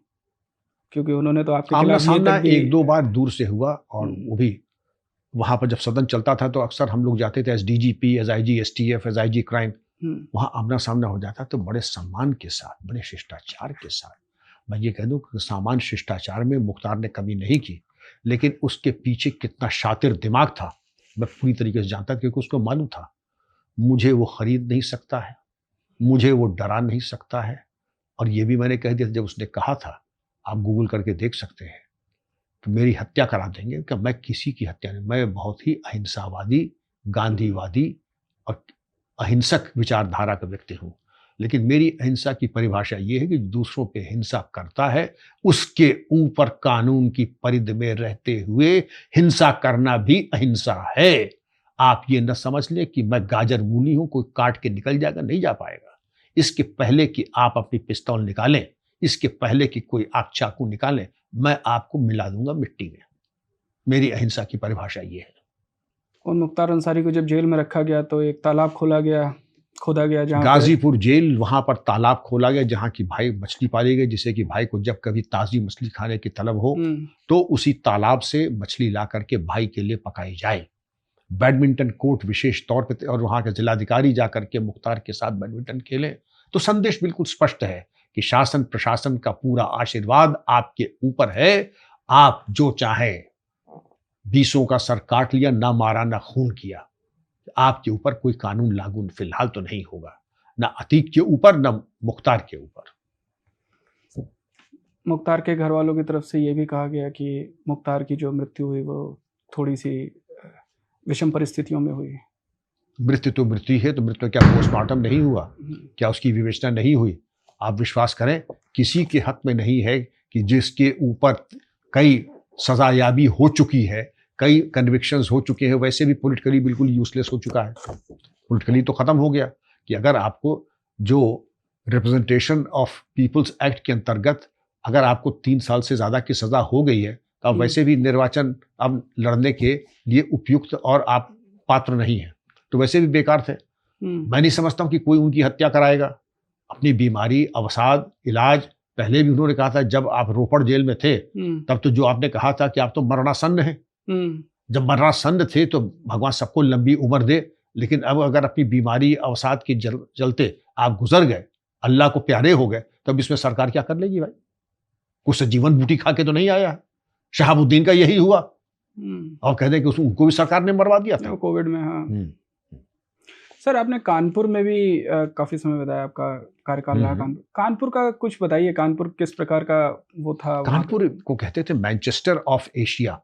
क्योंकि उन्होंने तो आपके आमना सामना 1-2 बार दूर से हुआ, और वो भी वहां पर जब सदन चलता था तो अक्सर हम लोग जाते थे S DGP, S IG STF, S IG crime, वहां आमना सामना हो जाता तो बड़े सम्मान के साथ, बड़े शिष्टाचार के साथ। मैं ये कह दूं कि सामान्य शिष्टाचार में मुख्तार ने कमी नहीं की। लेकिन उसके पीछे कितना शातिर दिमाग था मैं पूरी तरीके से जानता था, क्योंकि उसको मालूम था मुझे वो खरीद नहीं सकता है, मुझे वो डरा नहीं सकता है। और ये भी मैंने कह दिया जब उसने कहा था, आप गूगल करके देख सकते हैं, तो मेरी हत्या करा देंगे, कि मैं किसी की हत्या नहीं, मैं बहुत ही अहिंसावादी, गांधीवादी और अहिंसक विचारधारा का व्यक्ति हूँ। लेकिन मेरी अहिंसा की परिभाषा ये है कि दूसरों पे हिंसा करता है उसके ऊपर कानून की परिधि में रहते हुए हिंसा करना भी अहिंसा है। आप ये न समझ लें कि मैं गाजर मूली हूं, कोई काट के निकल जाएगा, नहीं जा पाएगा। इसके पहले कि आप अपनी पिस्तौल निकालें, इसके पहले कि कोई आप चाकू निकालें, मैं आपको मिला दूंगा मिट्टी में। मेरी अहिंसा की परिभाषा ये है। और मुख्तार अंसारी को जब जेल में रखा गया तो एक तालाब खोदा गया जहाँ पे गाजीपुर जेल, वहां पर तालाब खोला गया जहां की भाई मछली पाली गई, जिससे कि भाई को जब कभी ताजी मछली खाने की तलब हो तो उसी तालाब से मछली ला करके भाई के लिए पकाई जाए। बैडमिंटन कोर्ट विशेष तौर पे, और वहां के जिलाधिकारी जाकर के मुख्तार के साथ बैडमिंटन खेले। तो संदेश बिल्कुल स्पष्ट है कि शासन प्रशासन का पूरा आशीर्वाद आपके ऊपर है। आप जो चाहे, 20 का सर काट लिया, ना मारा ना खून किया, आपके ऊपर कोई कानून लागू फिलहाल तो नहीं होगा, ना अतीक के ऊपर ना मुख्तार के ऊपर। मुख्तार के घर वालों की तरफ से ये भी कहा गया कि मुख्तार की जो मृत्यु हुई वो थोड़ी सी विषम परिस्थितियों में हुई। मृत्यु तो मृत्यु है, तो मृत्यु क्या पोस्टमार्टम नहीं हुआ, क्या उसकी विवेचना नहीं हुई? आप विश्वास करें, किसी के हक में नहीं है कि जिसके ऊपर कई सजायाबी हो चुकी है, कई कन्विक्शंस हो चुके हैं, वैसे भी पॉलिटिकली बिल्कुल यूजलेस हो चुका है। पॉलिटिकली तो खत्म हो गया कि अगर आपको जो रिप्रेजेंटेशन ऑफ पीपल्स एक्ट के अंतर्गत अगर आपको 3 साल से ज्यादा की सजा हो गई है तो आप वैसे भी निर्वाचन अब लड़ने के लिए उपयुक्त और आप पात्र नहीं है, तो वैसे भी बेकार थे। मैं नहीं समझता हूं कि कोई उनकी हत्या कराएगा। अपनी बीमारी, अवसाद, इलाज, पहले भी उन्होंने कहा था जब आप रोपड़ जेल में थे तब तो जो आपने कहा था कि आप तो मरणासन्न हैं। जब मरणासन्न थे तो भगवान सबको लंबी उम्र दे, लेकिन अब अगर अपनी बीमारी, अवसाद के चलते आप गुजर गए, अल्लाह को प्यारे हो गए, तब इसमें सरकार क्या कर लेगी भाई? कुछ जीवन बूटी खा के तो नहीं आया है। शहाबुद्दीन का यही हुआ, और कहते हैं कि उनको भी सरकार ने मरवा दिया था कोविड में। हाँ सर, आपने कानपुर में भी काफी समय बताया, आपका कार्यकाल रहा कानपुर का कुछ बताइए। कानपुर किस प्रकार का वो था? कानपुर को कहते थे मैनचेस्टर ऑफ एशिया।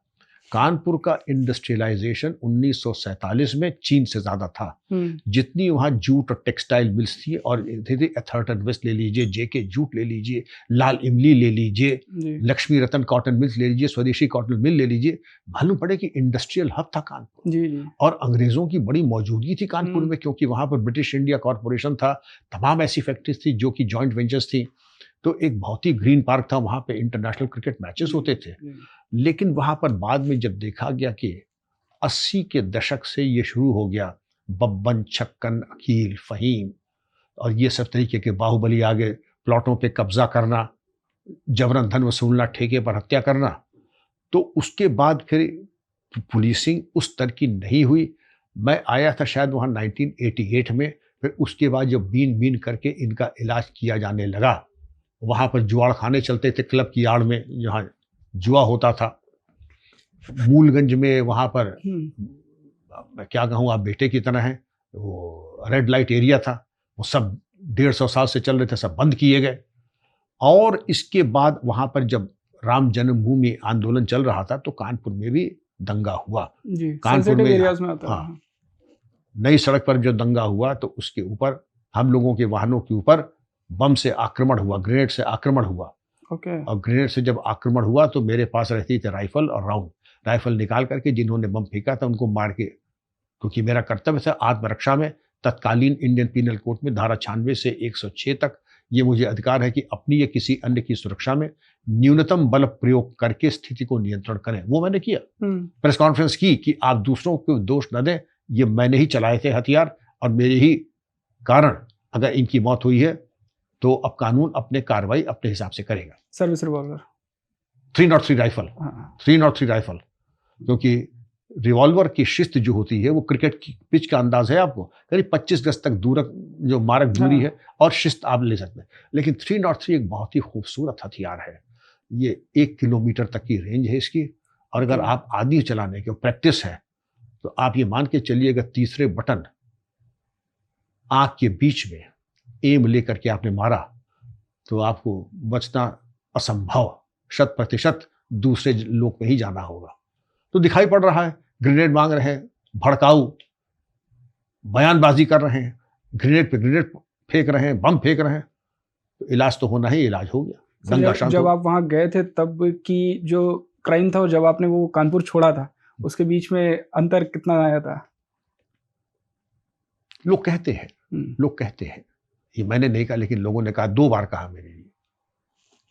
कानपुर का इंडस्ट्रियलाइजेशन 1947 में चीन से ज्यादा था। जितनी वहां जूट और टेक्सटाइल मिल्स थी, और एथर्टन वेस्ट ले लीजिए, जेके जूट ले लीजिए, लाल इमली ले लीजिए, लक्ष्मी रतन कॉटन मिल्स ले लीजिए, स्वदेशी कॉटन मिल ले लीजिए, मालूम पड़े कि इंडस्ट्रियल हब था कानपुर। और अंग्रेजों की बड़ी मौजूदगी थी कानपुर में, क्योंकि वहां पर ब्रिटिश इंडिया कॉर्पोरेशन था, तमाम ऐसी फैक्ट्रीज थी जो कि जॉइंट वेंचर्स थी। तो एक बहुत ही ग्रीन पार्क था, वहां पे इंटरनेशनल क्रिकेट मैचेस होते थे। लेकिन वहां पर बाद में जब देखा गया कि 80 के दशक से ये शुरू हो गया, बब्बन, छक्कन, अकील, फहीम और ये सब तरीके के बाहुबली आ गए, प्लॉटों पे कब्जा करना, जबरन धन वसूलना, ठेके पर हत्या करना, तो उसके बाद फिर पुलिसिंग उस तरह की नहीं हुई। मैं आया था शायद वहाँ 1988 में, फिर उसके बाद जब बीन बीन करके इनका इलाज किया जाने लगा, वहाँ पर जुआड़ खाने चलते थे क्लब की आड़ में जहाँ जुआ होता था। मूलगंज में वहाँ पर मैं क्या कहूँ, आप बेटे की तरह हैं, वो रेड लाइट एरिया था, वो सब 150 साल से चल रहे थे, सब बंद किए गए। और इसके बाद वहाँ पर जब राम जन्मभूमि आंदोलन चल रहा था तो कानपुर में भी दंगा हुआ। कानपुर में हाँ, नई सड़क पर जो दंगा हुआ तो उसके ऊपर हम लोगों के वाहनों के ऊपर बम से आक्रमण हुआ, ग्रेनेड से आक्रमण हुआ। और ग्रेनेड से जब आक्रमण हुआ तो मेरे पास रहती थी राइफल और राउंड। राइफल निकाल करके जिन्होंने बम फेंका था उनको मार के, क्योंकि मेरा कर्तव्य था आत्मरक्षा में। तत्कालीन इंडियन पीनल कोड में धारा 96 से 106 तक ये मुझे अधिकार है कि अपनी या किसी अन्य की सुरक्षा में न्यूनतम बल प्रयोग करके स्थिति को नियंत्रण करें। वो मैंने किया। प्रेस कॉन्फ्रेंस की कि आप दूसरों को दोष न दें, ये मैंने ही चलाए थे हथियार, और मेरे ही कारण अगर इनकी मौत हुई है तो अब कानून अपने कार्रवाई अपने हिसाब से करेगा। सर्विस रिवॉल्वर 303 राइफल, 303 राइफल, क्योंकि रिवॉल्वर की शिस्त जो होती है वो क्रिकेट की पिच का अंदाज है आपको, करीब 25 गज तक दूर जो मारक दूरी है और शिस्त आप ले सकते हैं। लेकिन 303 एक बहुत ही खूबसूरत हथियार है। ये 1 किलोमीटर तक की रेंज है इसकी, और अगर आप आदि चलाने के प्रैक्टिस है तो आप ये मान के चलिए अगर तीसरे बटन आंख के बीच में एम लेकर के आपने मारा तो आपको बचना असंभव, 100% दूसरे लोक में ही जाना होगा। तो दिखाई पड़ रहा है ग्रेनेड मांग रहे हैं, भड़काऊ बयानबाजी कर रहे हैं, ग्रेनेड पे ग्रेनेड फेंक रहे हैं, बम फेंक रहे हैं, तो इलाज तो होना ही, इलाज हो गया, दंगा शांत जब हो। आप वहां गए थे तब की जो क्राइम था और जब आपने वो कानपुर छोड़ा था उसके बीच में अंतर कितना आया था? लोग कहते हैं, लोग कहते हैं, ये मैंने नहीं कहा लेकिन लोगों ने कहा, 2 बार कहा मेरे लिए।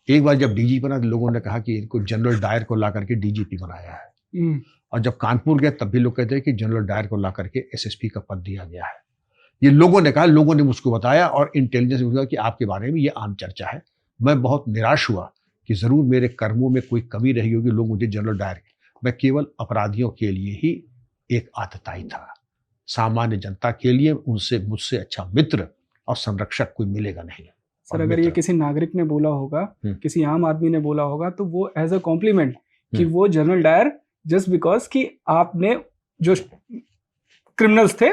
एक बार जब डीजी बना तो लोगों ने कहा कि इनको जनरल डायर को ला करके डीजीपी बनाया है, और जब कानपुर गए तब भी लोग कहते हैं कि जनरल डायर को ला करके एसएसपी का पद दिया गया है। ये लोगों ने कहा, लोगों ने मुझको बताया और इंटेलिजेंस ने कहा कि आपके बारे में ये आम चर्चा है। मैं बहुत निराश हुआ कि जरूर मेरे कर्मों में कोई कमी रही होगी, लोग मुझे जनरल डायर, मैं केवल अपराधियों के लिए ही एक आतताई था, सामान्य जनता के लिए उनसे मुझसे अच्छा मित्र और संरक्षक कोई मिलेगा नहीं। सर अगर ये किसी नागरिक ने बोला होगा, किसी आम आदमी ने बोला होगा तो वो एज अ कॉम्प्लीमेंट कि वो जनरल डायर जस्ट बिकॉज कि आपने जो क्रिमिनल्स थे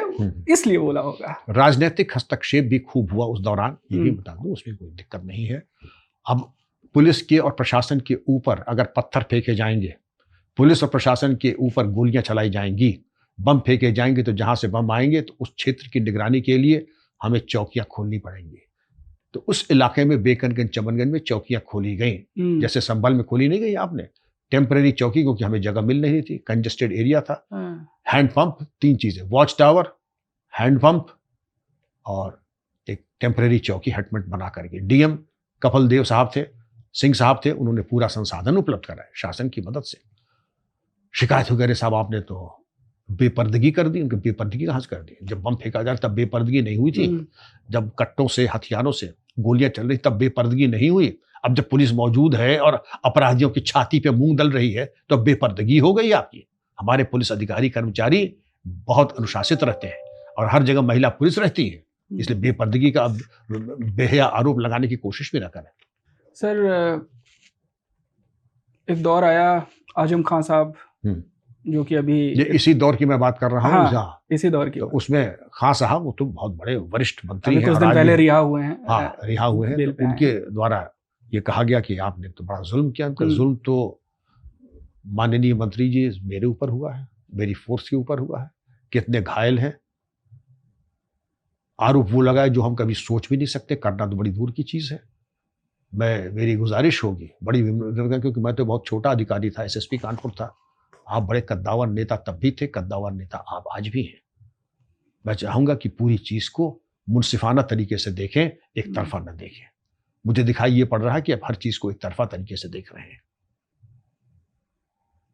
इसलिए बोला होगा। राजनीतिक हस्तक्षेप भी खूब हुआ उस दौरान, ये भी बता दूं, उसमें कोई दिक्कत नहीं है। अब पुलिस के और प्रशासन के ऊपर अगर पत्थर फेंके जाएंगे, पुलिस और प्रशासन के ऊपर गोलियां चलाई जाएंगी, बम फेंके जाएंगे, तो जहां से बम आएंगे तो उस क्षेत्र की निगरानी के लिए हमें चौकियां खोलनी पड़ेंगी। तो उस इलाके में बेकनगंज, चमनगंज में चौकियां खोली गई, जैसे संभल में खोली नहीं गई आपने टेम्परेरी चौकी, क्योंकि हमें जगह मिल नहीं थी, कंजेस्टेड एरिया था। हैंडपंप, 3 चीजें, वॉच टावर, हैंडपंप और एक टेम्परेरी चौकी हटमट बना करके। डीएम कपिल देव साहब थे, सिंह साहब थे, उन्होंने पूरा संसाधन उपलब्ध कराया शासन की मदद से। शिकायत वगैरह साहब आपने तो बेपर्दगी कर दी, उनकी बेपर्दगी कहाँ से कर दी? जब बम फेंका जा रहा तब बेपर्दगी नहीं हुई थी, जब कट्टों से, हथियारों से गोलियां चल रही तब बेपर्दगी नहीं हुई। अब जब पुलिस मौजूद है और अपराधियों की छाती पे मूंग दल रही है तो बेपर्दगी हो गई आपकी। हमारे पुलिस अधिकारी कर्मचारी बहुत अनुशासित रहते हैं और हर जगह महिला पुलिस रहती है, इसलिए बेपर्दगी का अब बेहया आरोप लगाने की कोशिश भी ना करें। सर एक दौर आया आजम खान साहब, जो कि अभी ये इसी दौर की मैं बात कर रहा हूँ। हाँ, इसी दौर की। तो उसमें खान साहब वो तो बहुत बड़े वरिष्ठ मंत्री हैं, कुछ दिन पहले रिहा हुए हैं। हाँ, रिहा हुए हैं। तो उनके द्वारा ये कहा गया कि आपने तो बड़ा जुल्म किया। उनका जुल्म तो माननीय मंत्री जी मेरे ऊपर हुआ है, मेरी फोर्स के ऊपर हुआ है। कितने घायल हैं, आरोप वो लगाए जो हम कभी सोच भी नहीं सकते, करना तो बड़ी दूर की चीज है। मेरी गुजारिश होगी, बड़ी विनम्र, क्योंकि मैं तो बहुत छोटा अधिकारी था, एसएसपी कानपुर था, आप बड़े कद्दावर नेता तब भी थे, कद्दावर नेता आप आज भी हैं। मैं चाहूंगा कि पूरी चीज को मुनसिफाना तरीके से देखें, एक तरफा न देखें। मुझे दिखाई ये पड़ रहा है कि अब हर चीज को एक तरफा तरीके से देख रहे हैं।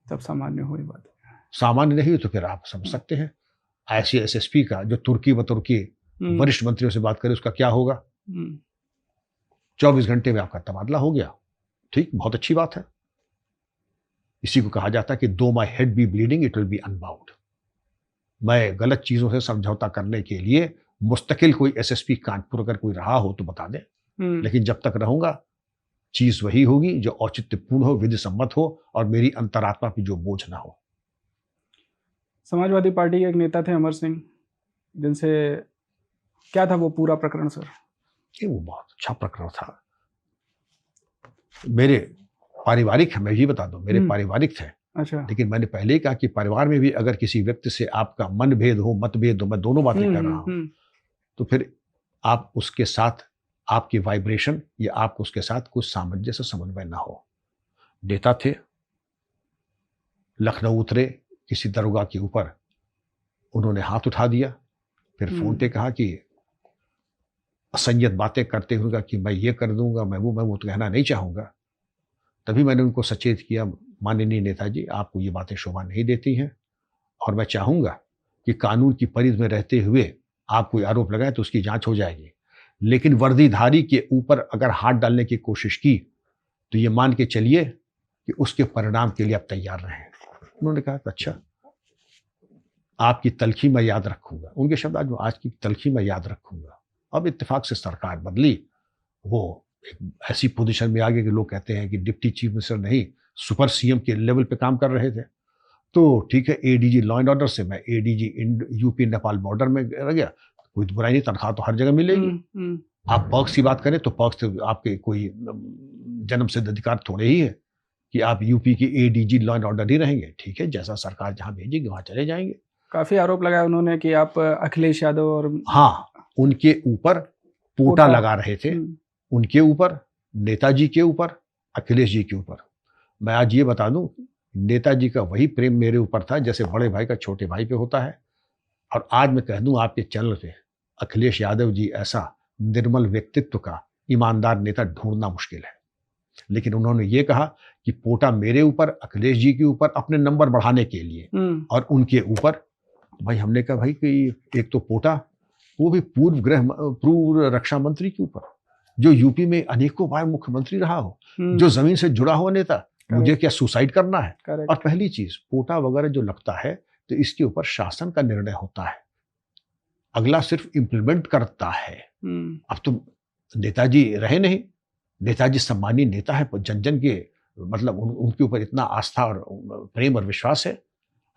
तब सामान्य हुई बात, सामान्य नहीं तो फिर आप समझ सकते हैं ऐसी एसएसपी का जो तुर्की बतुर्की वरिष्ठ मंत्रियों से बात करे उसका क्या होगा। 24 घंटे में आपका तबादला हो गया, ठीक, बहुत अच्छी बात है। इसी को कहा जाता है कि though my head be bleeding it will be unbound. मैं गलत चीजों से समझौता करने के लिए मुस्तकिल कोई एसएसपी कानपुर अगर कोई रहा हो तो बता दे, लेकिन जब तक रहूंगा चीज वही होगी जो औचित्यपूर्ण हो, विधि सम्मत हो और मेरी अंतरात्मा पे जो बोझ ना हो। समाजवादी पार्टी के एक नेता थे अमर सिंह, जिनसे क्या था वो पूरा प्रकरण सर? ये वो बहुत अच्छा प्रकरण था। मेरे पारिवारिक, मैं भी बता दूं, मेरे पारिवारिक थे। अच्छा। लेकिन मैंने पहले ही कहा कि परिवार में भी अगर किसी व्यक्ति से आपका मनभेद हो, मतभेद हो, मैं दोनों बातें कर रहा हूं, तो फिर आप उसके साथ आपकी वाइब्रेशन या आपको उसके साथ कुछ सामंजस्य, समन्वय ना हो। नेता थे, लखनऊ उतरे, किसी दरोगा के ऊपर उन्होंने हाथ उठा दिया, फिर फोन पे कहा कि असंयत बातें करते हुए कि मैं ये कर दूंगा, मैं वो तो कहना नहीं चाहूंगा। तभी मैंने उनको सचेत किया, माननीय नेताजी आपको ये बातें शोभा नहीं देती हैं और मैं चाहूंगा कि कानून की परिधि में रहते हुए आप कोई आरोप लगाए तो उसकी जांच हो जाएगी, लेकिन वर्दीधारी के ऊपर अगर हाथ डालने की कोशिश की तो ये मान के चलिए कि उसके परिणाम के लिए आप तैयार रहें। उन्होंने कहा अच्छा, आपकी तलखी मैं याद रखूंगा। उनके शब्द आज की तलखी मैं याद रखूंगा। अब इत्तेफाक से सरकार बदली, वो एक ऐसी पोजीशन में आ गए कि लोग कहते हैं कि डिप्टी चीफ मिनिस्टर नहीं, सुपर सीएम के लेवल पे काम कर रहे थे। तो ठीक है, एडीजी लॉ एंड ऑर्डर से मैं एडीजी यूपी नेपाल बॉर्डर में रह गया, कोई बुराई नहीं, तनख्वाह तो हर जगह मिलेगी। आप पर्क्स की बात करें तो पर्क्स तो आपके कोई जन्म सिद्ध अधिकार थोड़े ही है कि आप यूपी की एडीजी लॉ एंड ऑर्डर ही रहेंगे। ठीक है, जैसा सरकार जहां भेजेगी वहां चले जाएंगे। काफी आरोप लगाया उन्होंने कि आप अखिलेश यादव और हाँ, उनके ऊपर पोटा लगा रहे थे, उनके ऊपर, नेताजी के ऊपर, अखिलेश जी के ऊपर। मैं आज ये बता दूं, नेताजी का वही प्रेम मेरे ऊपर था जैसे बड़े भाई का छोटे भाई पे होता है। और आज मैं कह दूं आपके चैनल पे, अखिलेश यादव जी ऐसा निर्मल व्यक्तित्व का ईमानदार नेता ढूंढना मुश्किल है। लेकिन उन्होंने ये कहा कि पोटा मेरे ऊपर, अखिलेश जी के ऊपर, अपने नंबर बढ़ाने के लिए और उनके ऊपर। भाई हमने कहा भाई कि एक तो पोटा, वो भी पूर्व रक्षा मंत्री के ऊपर, जो यूपी में अनेकों बार मुख्यमंत्री रहा हो, जो जमीन से जुड़ा हुआ नेता, मुझे क्या सुसाइड करना है? और पहली चीज, पोटा वगैरह जो लगता है तो इसके ऊपर शासन का निर्णय होता है, अगला सिर्फ इम्प्लीमेंट करता है। अब तो नेताजी रहे नहीं, नेताजी सम्मानीय नेता है, जन जन के मतलब उनके ऊपर इतना आस्था और प्रेम और विश्वास है।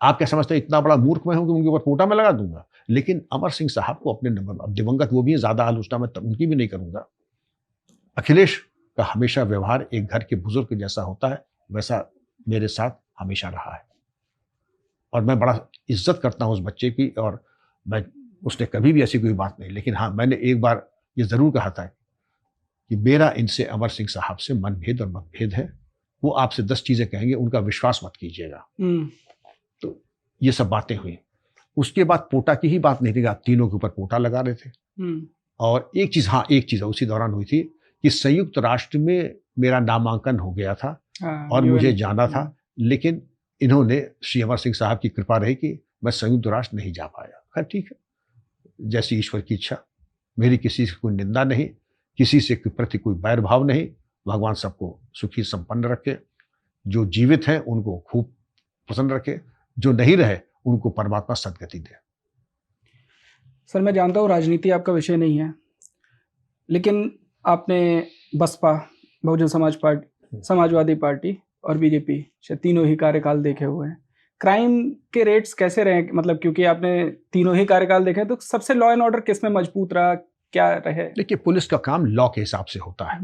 आप क्या समझते हैं इतना बड़ा मूर्ख मैं हूं कि उनके ऊपर पोटा में लगा दूंगा? लेकिन अमर सिंह साहब को अपने नंबर, अब दिवंगत वो भी है, ज्यादा आलोचना मैं उनकी भी नहीं करूंगा। अखिलेश का हमेशा व्यवहार एक घर के बुजुर्ग जैसा होता है, वैसा मेरे साथ हमेशा रहा है और मैं बड़ा इज्जत करता हूं उस बच्चे की। और मैं, उसने कभी भी ऐसी कोई बात नहीं, लेकिन हाँ, मैंने एक बार ये जरूर कहा था कि मेरा इनसे, अमर सिंह साहब से मनभेद और मतभेद है। वो आपसे 10 चीजें कहेंगे, उनका विश्वास मत कीजिएगा। तो ये सब बातें हुई। उसके बाद पोटा की ही बात नहीं थी, आप तीनों के ऊपर पोटा लगा रहे थे। और एक चीज, हाँ एक चीज उसी दौरान हुई थी कि संयुक्त राष्ट्र में मेरा नामांकन हो गया था और मुझे जाना था, लेकिन इन्होंने, श्री अमर सिंह साहब की कृपा रही कि मैं संयुक्त राष्ट्र नहीं जा पाया। खैर ठीक है, जैसी ईश्वर की इच्छा। मेरी किसी से कोई निंदा नहीं, किसी से प्रति कोई बैर भाव नहीं। भगवान सबको सुखी संपन्न रखे, जो जीवित हैं उनको खूब प्रसन्न रखे, जो नहीं रहे उनको परमात्मा सद्गति दे। सर मैं जानता हूँ राजनीति आपका विषय नहीं है, लेकिन आपने बसपा, बहुजन समाज पार्टी, समाजवादी पार्टी और बीजेपी से तीनों ही कार्यकाल देखे हुए हैं। क्राइम के रेट्स कैसे रहे? मतलब क्योंकि आपने तीनों ही कार्यकाल देखे, तो सबसे लॉ एंड ऑर्डर किस में मजबूत रहा, क्या रहे? देखिए, पुलिस का काम लॉ के हिसाब से होता है।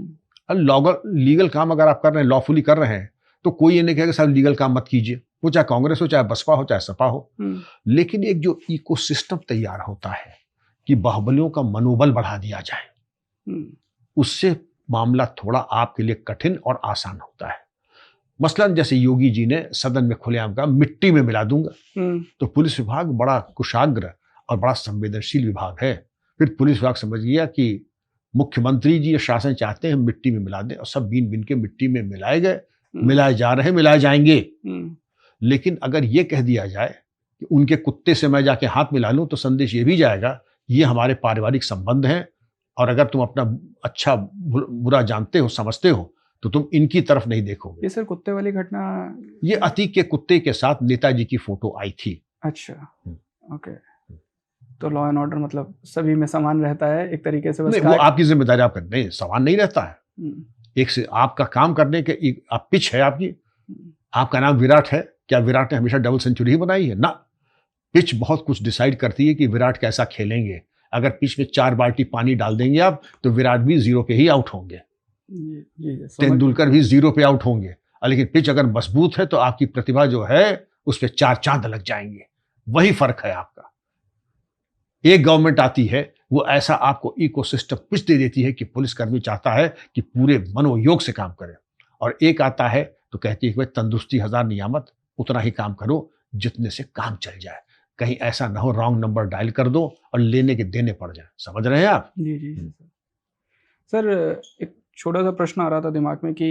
लीगल काम अगर आप कर रहे हैं, लॉफुली कर रहे हैं, तो कोई ये नहीं कहेगा साहब लीगल काम मत कीजिए, वो चाहे कांग्रेस हो, चाहे बसपा हो, चाहे सपा हो। लेकिन एक जो इकोसिस्टम तैयार होता है कि बाहुबलियों का मनोबल बढ़ा दिया जाए, उससे मामला थोड़ा आपके लिए कठिन और आसान होता है। मसलन जैसे योगी जी ने सदन में खुलेआम कहा मिट्टी में मिला दूंगा, तो पुलिस विभाग बड़ा कुशाग्र और बड़ा संवेदनशील विभाग है। फिर पुलिस विभाग समझ गया कि मुख्यमंत्री जी शासन चाहते हैं मिट्टी में मिला दें, और सब बीन बीन के मिट्टी में मिलाए गए, मिलाए जा रहे, मिलाए जाएंगे। लेकिन अगर ये कह दिया जाए कि उनके कुत्ते से मैं जाके हाथ मिला लूं, तो संदेश ये भी जाएगा ये हमारे पारिवारिक संबंध हैं, और अगर तुम अपना अच्छा बुरा जानते हो, समझते हो, तो तुम इनकी तरफ नहीं देखोगे। ये सर कुत्ते वाली घटना, ये अतीक के कुत्ते के साथ नेताजी की फोटो आई थी। अच्छा, ओके। तो लॉ एंड ऑर्डर मतलब सभी में समान रहता है एक तरीके से? नहीं, वो आपकी जिम्मेदारी, आप नहीं, समान नहीं रहता है। एक से आपका काम करने के, आप पिच है आपकी, आपका नाम विराट है, क्या विराट ने हमेशा डबल सेंचुरी ही बनाई है? ना, पिच बहुत कुछ डिसाइड करती है कि विराट कैसा खेलेंगे। अगर पिच में 4 बाल्टी पानी डाल देंगे आप, तो विराट भी 0 पे ही आउट होंगे, तेंदुलकर भी 0 पे आउट होंगे। लेकिन पिच अगर मजबूत है तो आपकी प्रतिभा जो है उस पर 4 चांद लग जाएंगे। वही फर्क है आपका। एक गवर्नमेंट आती है, वो ऐसा आपको इकोसिस्टम पिच दे देती है कि पुलिसकर्मी चाहता है कि पूरे मनोयोग से काम करे, और एक आता है तो कहती है कि भाई तंदुरुस्ती 1000 नियामत, उतना ही काम करो जितने से काम चल जाए, कहीं ऐसा ना हो रॉन्ग नंबर डायल कर दो और लेने के देने पड़ जाए। समझ रहे हैं आप? जी जी सर। एक छोटा सा प्रश्न आ रहा था दिमाग में कि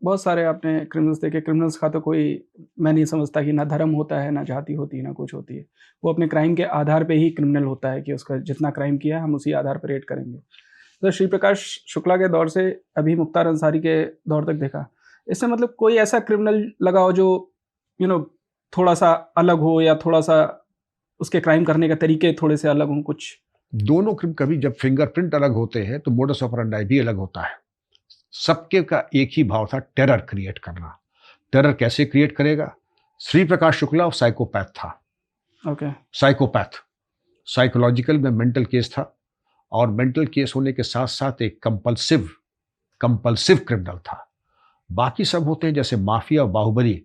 बहुत सारे आपने क्रिमिनल्स देखे, क्रिमिनल्स का तो कोई, मैं नहीं समझता कि ना धर्म होता है, ना जाति होती है, ना कुछ होती है। वो अपने क्राइम के आधार पे ही क्रिमिनल होता है कि उसका जितना क्राइम किया हम उसी आधार पर रेट करेंगे। तो श्री प्रकाश शुक्ला के दौर से अभी मुख्तार अंसारी के दौर तक देखा, इससे मतलब कोई ऐसा क्रिमिनल लगा हो जो थोड़ा सा अलग हो, या थोड़ा सा उसके क्राइम करने के तरीके थोड़े से अलग हों? कुछ दोनों कभी जब फिंगरप्रिंट अलग होते हैं तो मोडस ऑपरेंडाई भी अलग होता है। सबके का एक ही भाव था, टेरर क्रिएट करना, टेरर कैसे क्रिएट करेगा? श्री प्रकाश शुक्ला साइकोपैथ था। ओके। साइकोपैथ, साइकोलॉजिकल में मेंटल केस था, और मेंटल केस होने के साथ साथ एक कंपल्सिव क्रिमिनल था। बाकी सब होते हैं जैसे माफिया और बाहुबली,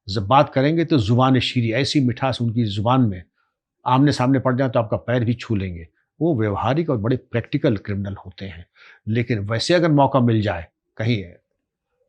जब बात करेंगे तो जुबान शीरी, ऐसी मिठास उनकी जुबान में, आमने सामने पड़ जाए तो आपका पैर भी छू लेंगे। वो व्यवहारिक और बड़े प्रैक्टिकल क्रिमिनल होते हैं। लेकिन वैसे अगर मौका मिल जाए कहीं है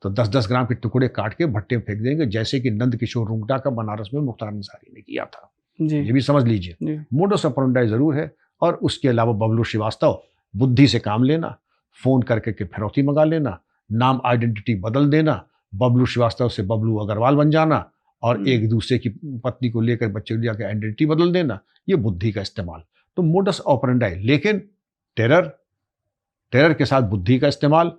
तो 10-10 ग्राम के टुकड़े काट के भट्टे में फेंक देंगे, जैसे कि नंद किशोर रुंगटा का बनारस में मुख्तार अंसारी ने किया था। जी। ये भी समझ लीजिए। जी। मोडस ऑपरेंडी जरूर है। और उसके अलावा बबलू श्रीवास्तव, बुद्धि से काम लेना, फोन करके के फिरौती मंगा लेना, नाम आइडेंटिटी बदल देना, बबलू श्रीवास्तव से बबलू अग्रवाल बन जाना, और एक दूसरे की पत्नी को लेकर बच्चे को लेकर आइडेंटिटी बदल देना, ये बुद्धि का इस्तेमाल। तो मोडस ऑपरेंडी। लेकिन टेरर के साथ बुद्धि का इस्तेमाल,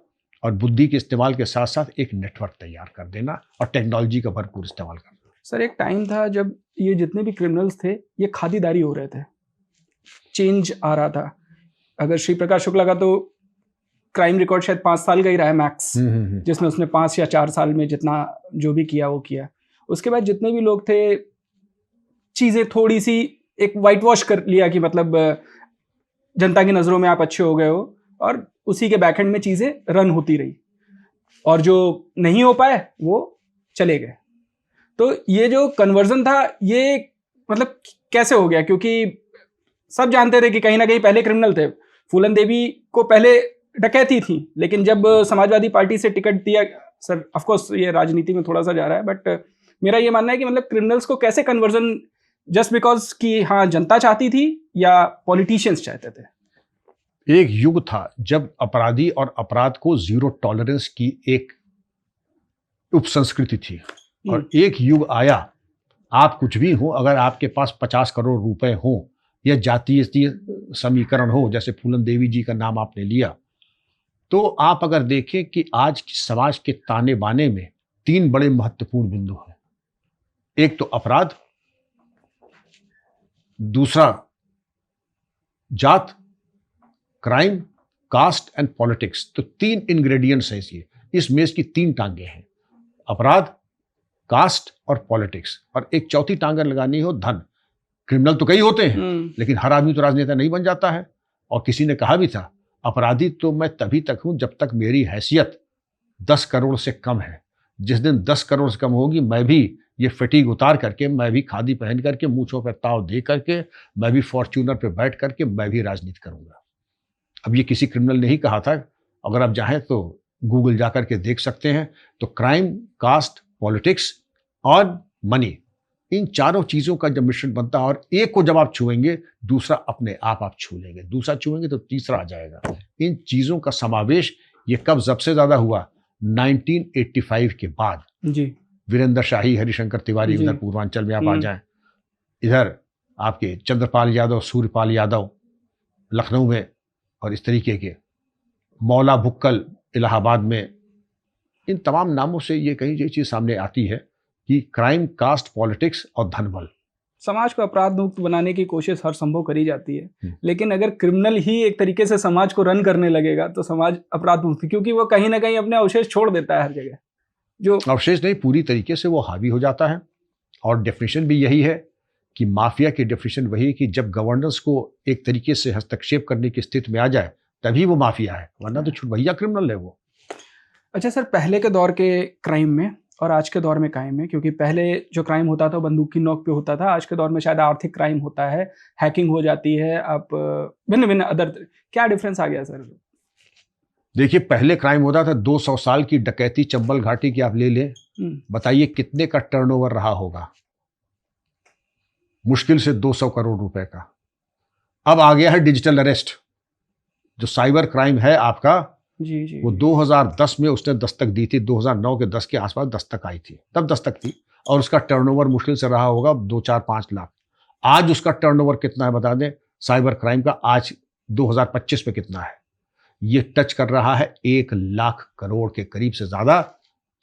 और बुद्धि के इस्तेमाल के साथ साथ एक नेटवर्क तैयार कर देना और टेक्नोलॉजी का भरपूर इस्तेमाल करना। सर एक टाइम था जब ये जितने भी क्रिमिनल्स थे ये खादीदारी हो रहे थे, चेंज आ रहा था। अगर श्री प्रकाश शुक्ला का तो क्राइम रिकॉर्ड शायद 5 साल का ही रहा है मैक्स, जिसमें उसने 5 या 4 साल में जितना जो भी किया वो किया। उसके बाद जितने भी लोग थे, चीज़ें थोड़ी सी एक वाइट वॉश कर लिया कि मतलब जनता की नज़रों में आप अच्छे हो गए हो, और उसी के बैकएंड में चीज़ें रन होती रही, और जो नहीं हो पाए वो चले गए। तो ये जो कन्वर्जन था ये मतलब कैसे हो गया? क्योंकि सब जानते थे कि कहीं ना कहीं पहले क्रिमिनल थे। फूलन देवी को पहले डकैती थी, लेकिन जब समाजवादी पार्टी से टिकट दिया, सर ऑफ कोर्स ये राजनीति में थोड़ा सा जा रहा है, बट मेरा ये मानना है कि मतलब क्रिमिनल्स को कैसे कन्वर्जन, जस्ट बिकॉज कि हाँ जनता चाहती थी या पॉलिटिशियंस चाहते थे? एक युग था जब अपराधी और अपराध को जीरो टॉलरेंस की एक उपसंस्कृति थी, और एक युग आया, आप कुछ भी हो, अगर आपके पास 50 करोड़ रुपए हो या जातीय समीकरण हो, जैसे फूलन देवी जी का नाम आपने लिया, तो आप अगर देखें कि आज की समाज के ताने बाने में 3 बड़े महत्वपूर्ण बिंदु हैं। एक तो अपराध, दूसरा जात, क्राइम, कास्ट एंड पॉलिटिक्स। तो 3 इंग्रेडिएंट्स हैं इस मेज की 3 टांगे हैं, अपराध, कास्ट और पॉलिटिक्स। और एक चौथी टांग लगानी हो, धन। क्रिमिनल तो कई होते हैं, लेकिन हर आदमी तो राजनेता नहीं बन जाता है। और किसी ने कहा भी था, अपराधी तो मैं तभी तक हूं जब तक मेरी हैसियत 10 करोड़ से कम है। जिस दिन 10 करोड़ से कम होगी, मैं भी ये फटीग उतार करके, मैं भी खादी पहन करके, मूंछों पर ताव दे करके, मैं भी फॉर्च्यूनर पे बैठ करके, मैं भी राजनीति करूंगा। अब ये किसी क्रिमिनल ने ही कहा था। अगर आप चाहें तो गूगल जाकर के देख सकते हैं। तो क्राइम, कास्ट, पॉलिटिक्स और मनी, इन चारों चीजों का जब मिश्रण बनता है, और एक को जब आप छुएंगे, दूसरा अपने आप छू लेंगे, दूसरा छुएंगे तो तीसरा आ जाएगा। इन चीजों का समावेश ये कब सबसे ज्यादा हुआ? 1985 के बाद। जी। वीरेंद्र शाही, हरिशंकर तिवारी, उधर पूर्वांचल में आप आ जाएं, इधर आपके चंद्रपाल यादव, सूर्यपाल यादव लखनऊ में, और इस तरीके के मौला भुक्कल इलाहाबाद में, इन तमाम नामों से ये कहीं ये चीज सामने आती है कि क्राइम, कास्ट, पॉलिटिक्स और धनबल। समाज को अपराध मुक्त बनाने की कोशिश हर संभव करी जाती है, लेकिन अगर क्रिमिनल ही एक तरीके से समाज को रन करने लगेगा तो समाज अपराध मुक्त, क्योंकि वो कहीं ना कहीं अपने अवशेष छोड़ देता है हर जगह। जो अवशेष नहीं, पूरी तरीके से वो हावी हो जाता है। और डेफिनेशन भी यही है कि माफिया की डेफिनेशन वही है कि जब गवर्नेंस को एक तरीके से हस्तक्षेप करने की स्थिति में आ जाए तभी वो माफिया है, वरना तो छुटभैया क्रिमिनल है वो। अच्छा सर, पहले के दौर के क्राइम में और आज के दौर में क्राइम में, क्योंकि पहले जो क्राइम होता था बंदूक की नोक पे होता था, आज के दौर में शायद आर्थिक क्राइम होता है, हैकिंग हो जाती है, आप भिन्न भिन्न अदर, क्या डिफरेंस आ गया सर? देखिए, पहले क्राइम होता था 200 साल की डकैती चंबल घाटी की आप ले लें, बताइए कितने का टर्नओवर रहा होगा? मुश्किल से 200 करोड़ रुपए का। अब आ गया है डिजिटल अरेस्ट, जो साइबर क्राइम है आपका। जी। वो 2010 में उसने दस्तक दी थी, 2009 के 10 के आसपास दस्तक आई थी, तब दस्तक थी, और उसका टर्नओवर मुश्किल से रहा होगा 2-4-5 लाख। आज उसका टर्नओवर कितना है बता दें, साइबर क्राइम का आज 2025 में कितना है? ये टच कर रहा है 1 लाख करोड़ के करीब से ज्यादा,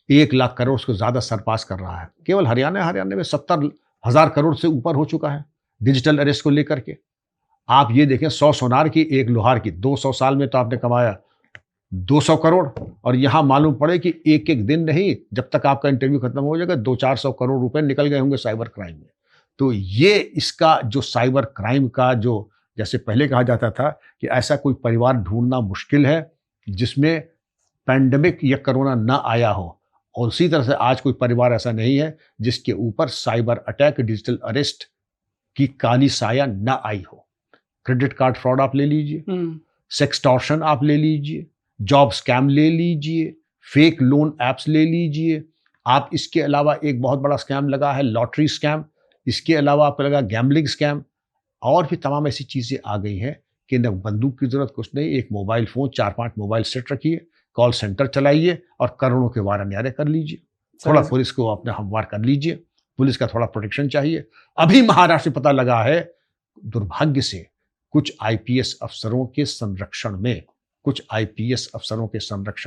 1 लाख करोड़ से ज्यादा सरपास कर रहा है। केवल हरियाणा में 70,000 करोड़ से ऊपर हो चुका है डिजिटल अरेस्ट को लेकर के। आप ये देखें, 100 सोनार की 1 लोहार की, 200 साल में तो आपने कमाया 200 करोड़, और यहां मालूम पड़े कि एक एक दिन नहीं, जब तक आपका इंटरव्यू खत्म हो जाएगा 200-400 करोड़ रुपए निकल गए होंगे साइबर क्राइम में। तो ये इसका जो साइबर क्राइम का जो, जैसे पहले कहा जाता था कि ऐसा कोई परिवार ढूंढना मुश्किल है जिसमें पैंडेमिक या कोरोना ना आया हो, और उसी तरह से आज कोई परिवार ऐसा नहीं है जिसके ऊपर साइबर अटैक, डिजिटल अरेस्ट की काली साया ना आई हो। क्रेडिट कार्ड फ्रॉड आप ले लीजिए, सेक्सटॉर्शन आप ले लीजिए, जॉब स्कैम ले लीजिए, फेक लोन एप्स ले लीजिए। आप इसके अलावा एक बहुत बड़ा स्कैम लगा है लॉटरी स्कैम, इसके अलावा आपको लगा गैम्बलिंग स्कैम, और भी तमाम ऐसी चीजें आ गई हैं कि न बंदूक की जरूरत कुछ नहीं, एक मोबाइल फोन, 4-5 मोबाइल सेट रखिए, कॉल सेंटर चलाइए और करोड़ों के वार न्यारे कर लीजिए। थोड़ा पुलिस को अपने हमवार कर लीजिए, पुलिस का थोड़ा प्रोटेक्शन चाहिए। अभी महाराष्ट्र में पता लगा है, दुर्भाग्य से कुछ आईपीएस अफसरों के संरक्षण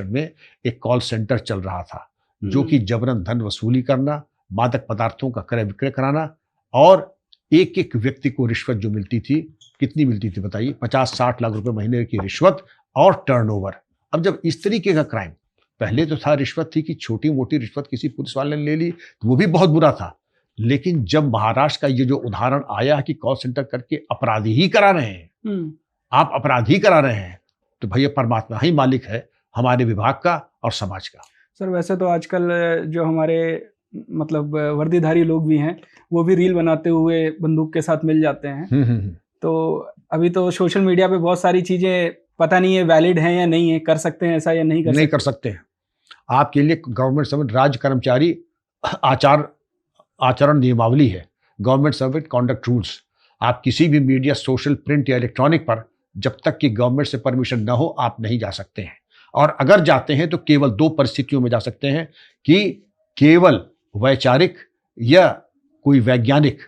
में, एक कॉल सेंटर चल रहा था जो कि जबरन धन वसूली करना, मादक पदार्थों का क्रय विक्रय कराना, और एक एक व्यक्ति को रिश्वत जो मिलती थी, कितनी मिलती थी बताइए, 50-60 लाख रुपए महीने की रिश्वत और टर्नओवर। अब जब इस तरीके का क्राइम, पहले तो था रिश्वत थी कि छोटी मोटी रिश्वत किसी पुलिस वाले ने ले ली तो वो भी बहुत बुरा था, लेकिन जब महाराष्ट्र का ये जो उदाहरण आया कि कॉल सेंटर करके अपराधी ही करा रहे हैं, आप अपराधी करा रहे हैं, तो भैया परमात्मा ही मालिक है हमारे विभाग का और समाज का। सर वैसे तो आजकल जो हमारे मतलब वर्दीधारी लोग भी हैं, वो भी रील बनाते हुए बंदूक के साथ मिल जाते हैं। तो अभी तो सोशल मीडिया पे बहुत सारी चीजें पता नहीं है वैलिड हैं या नहीं है, कर सकते हैं ऐसा या नहीं कर सकते हैं। आपके लिए गवर्नमेंट सर्वेंट राज्य कर्मचारी आचरण नियमावली है, गवर्नमेंट सर्वेंट कॉन्डक्ट रूल्स। आप किसी भी मीडिया, सोशल, प्रिंट या इलेक्ट्रॉनिक पर जब तक कि गवर्नमेंट से परमिशन न हो आप नहीं जा सकते हैं, और अगर जाते हैं तो केवल 2 परिस्थितियों में जा सकते हैं कि केवल वैचारिक या कोई वैज्ञानिक,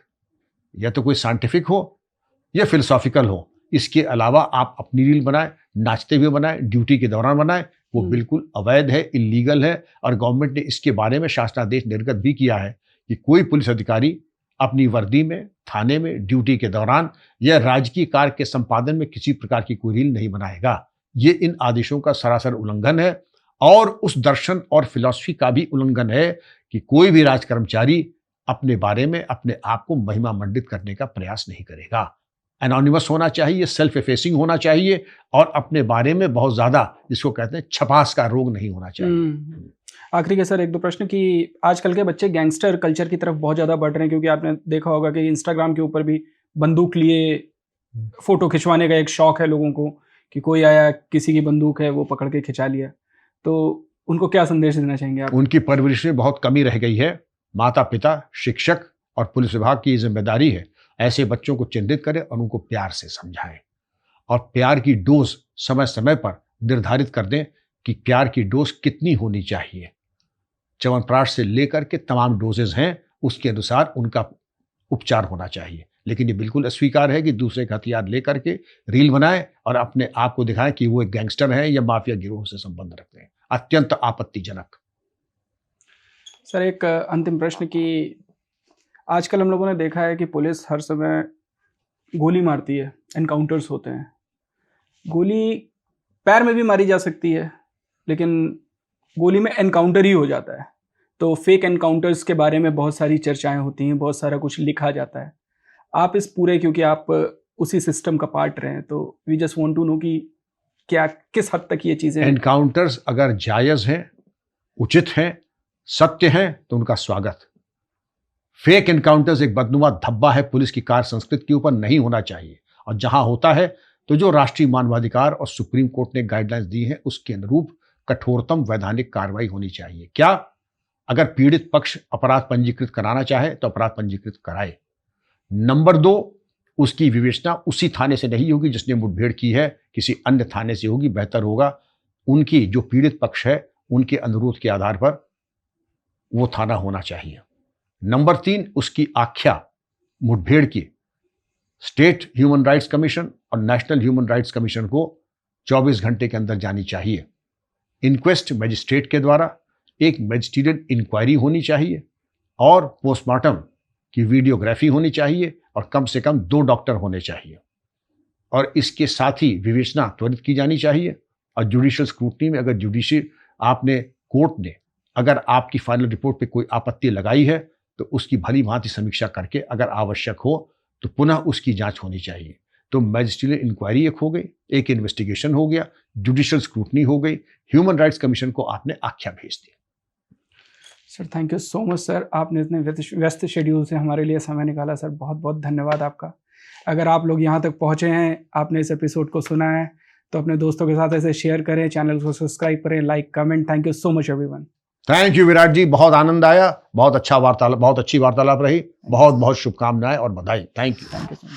या तो कोई साइंटिफिक हो या फिलोसॉफिकल हो। इसके अलावा आप अपनी रील बनाएं, नाचते हुए बनाएं, ड्यूटी के दौरान बनाएं, वो बिल्कुल अवैध है, इलीगल है, और गवर्नमेंट ने इसके बारे में शासनादेश निर्गत भी किया है कि कोई पुलिस अधिकारी अपनी वर्दी में, थाने में, ड्यूटी के दौरान या राजकीय कार्य के संपादन में किसी प्रकार की कोई रील नहीं बनाएगा। ये इन आदेशों का सरासर उल्लंघन है, और उस दर्शन और फिलॉसफी का भी उल्लंघन है कि कोई भी राज कर्मचारी अपने बारे में अपने आप को महिमा मंडित करने का प्रयास नहीं करेगा। एनोनिमस होना चाहिए, सेल्फ एफेसिंग होना चाहिए, और अपने बारे में बहुत ज्यादा, जिसको कहते हैं छपास का रोग नहीं होना चाहिए। आखिरी के सर एक दो प्रश्न कि आजकल के बच्चे गैंगस्टर कल्चर की तरफ बहुत ज़्यादा बढ़ रहे हैं, क्योंकि आपने देखा होगा कि इंस्टाग्राम के ऊपर भी बंदूक लिए फोटो खिंचवाने का एक शौक है लोगों को, कि कोई आया किसी की बंदूक है वो पकड़ के खिंचा लिया। तो उनको क्या संदेश देना चाहेंगे आप? उनकी परवरिश में बहुत कमी रह गई है। माता पिता, शिक्षक और पुलिस विभाग की जिम्मेदारी है ऐसे बच्चों को चिन्हित करें और उनको प्यार से समझाएं, और प्यार की डोज समय समय पर निर्धारित कर दें कि प्यार की डोज कितनी होनी चाहिए। च्यवनप्राश से लेकर के तमाम डोजेज हैं, उसके अनुसार उनका उपचार होना चाहिए। लेकिन ये बिल्कुल अस्वीकार है कि दूसरे का हथियार लेकर के रील बनाएं और अपने आप को दिखाएं कि वो एक गैंगस्टर है या माफिया गिरोह से संबंध रखते हैं। अत्यंत आपत्तिजनक। सर एक अंतिम प्रश्न कि आजकल हम लोगों ने देखा है कि पुलिस हर समय गोली मारती है, एनकाउंटर्स होते हैं। गोली पैर में भी मारी जा सकती है, लेकिन गोली में एनकाउंटर ही हो जाता है। तो फेक एनकाउंटर्स के बारे में बहुत सारी चर्चाएं होती हैं, बहुत सारा कुछ लिखा जाता है। आप इस पूरे, क्योंकि आप उसी सिस्टम का पार्ट रहे हैं, तो we just want to know कि क्या किस हद तक ये चीजें, एनकाउंटर्स अगर जायज हैं, उचित हैं, सत्य हैं, तो उनका स्वागत। फेक एनकाउंटर्स एक बदनुमा धब्बा है पुलिस की कार्य संस्कृति के ऊपर, नहीं होना चाहिए। और जहां होता है तो जो राष्ट्रीय मानवाधिकार और सुप्रीम कोर्ट ने गाइडलाइंस दी है उसके अनुरूप कठोरतम वैधानिक कार्रवाई होनी चाहिए। क्या? अगर पीड़ित पक्ष अपराध पंजीकृत कराना चाहे तो अपराध पंजीकृत कराए। नंबर 2, उसकी विवेचना उसी थाने से नहीं होगी जिसने मुठभेड़ की है, किसी अन्य थाने से होगी, बेहतर होगा। उनकी जो पीड़ित पक्ष है उनके अनुरोध के आधार पर वो थाना होना चाहिए। नंबर 3, उसकी आख्या मुठभेड़ की स्टेट ह्यूमन राइट्स कमीशन और नेशनल ह्यूमन राइट्स कमीशन को 24 घंटे के अंदर जानी चाहिए। इंक्वेस्ट मजिस्ट्रेट के द्वारा एक मैजिस्ट्रियल इंक्वायरी होनी चाहिए, और पोस्टमार्टम की वीडियोग्राफी होनी चाहिए, और कम से कम 2 डॉक्टर होने चाहिए। और इसके साथ ही विवेचना त्वरित की जानी चाहिए, और जुडिशियल स्क्रूटनी में अगर जुडिशियल आपने कोर्ट ने अगर आपकी फाइनल रिपोर्ट पे कोई आपत्ति लगाई है तो उसकी भली भांति समीक्षा करके अगर आवश्यक हो तो पुनः उसकी जांच होनी चाहिए। तो मैजिस्ट्रियल इंक्वायरी एक हो गई, एक इन्वेस्टिगेशन हो गया, जुडिशियल स्क्रूटनी हो गई, ह्यूमन राइट्स कमीशन को आपने आख्या भेज दी। Sir thank you so much sir, आपने इतने व्यस्त शेड्यूल से हमारे लिए समय निकाला सर, बहुत बहुत धन्यवाद आपका। अगर आप लोग यहाँ तक पहुँचे हैं, आपने इस एपिसोड को सुना है, तो अपने दोस्तों के साथ ऐसे शेयर करें, चैनल को सब्सक्राइब करें, like comment. Thank you so much everyone. Thank you Virat ji, बहुत आनंद आया, बहुत अच्छी वार्तालाप रही, बहुत बहुत शुभकामनाएं और बधाई। Thank you.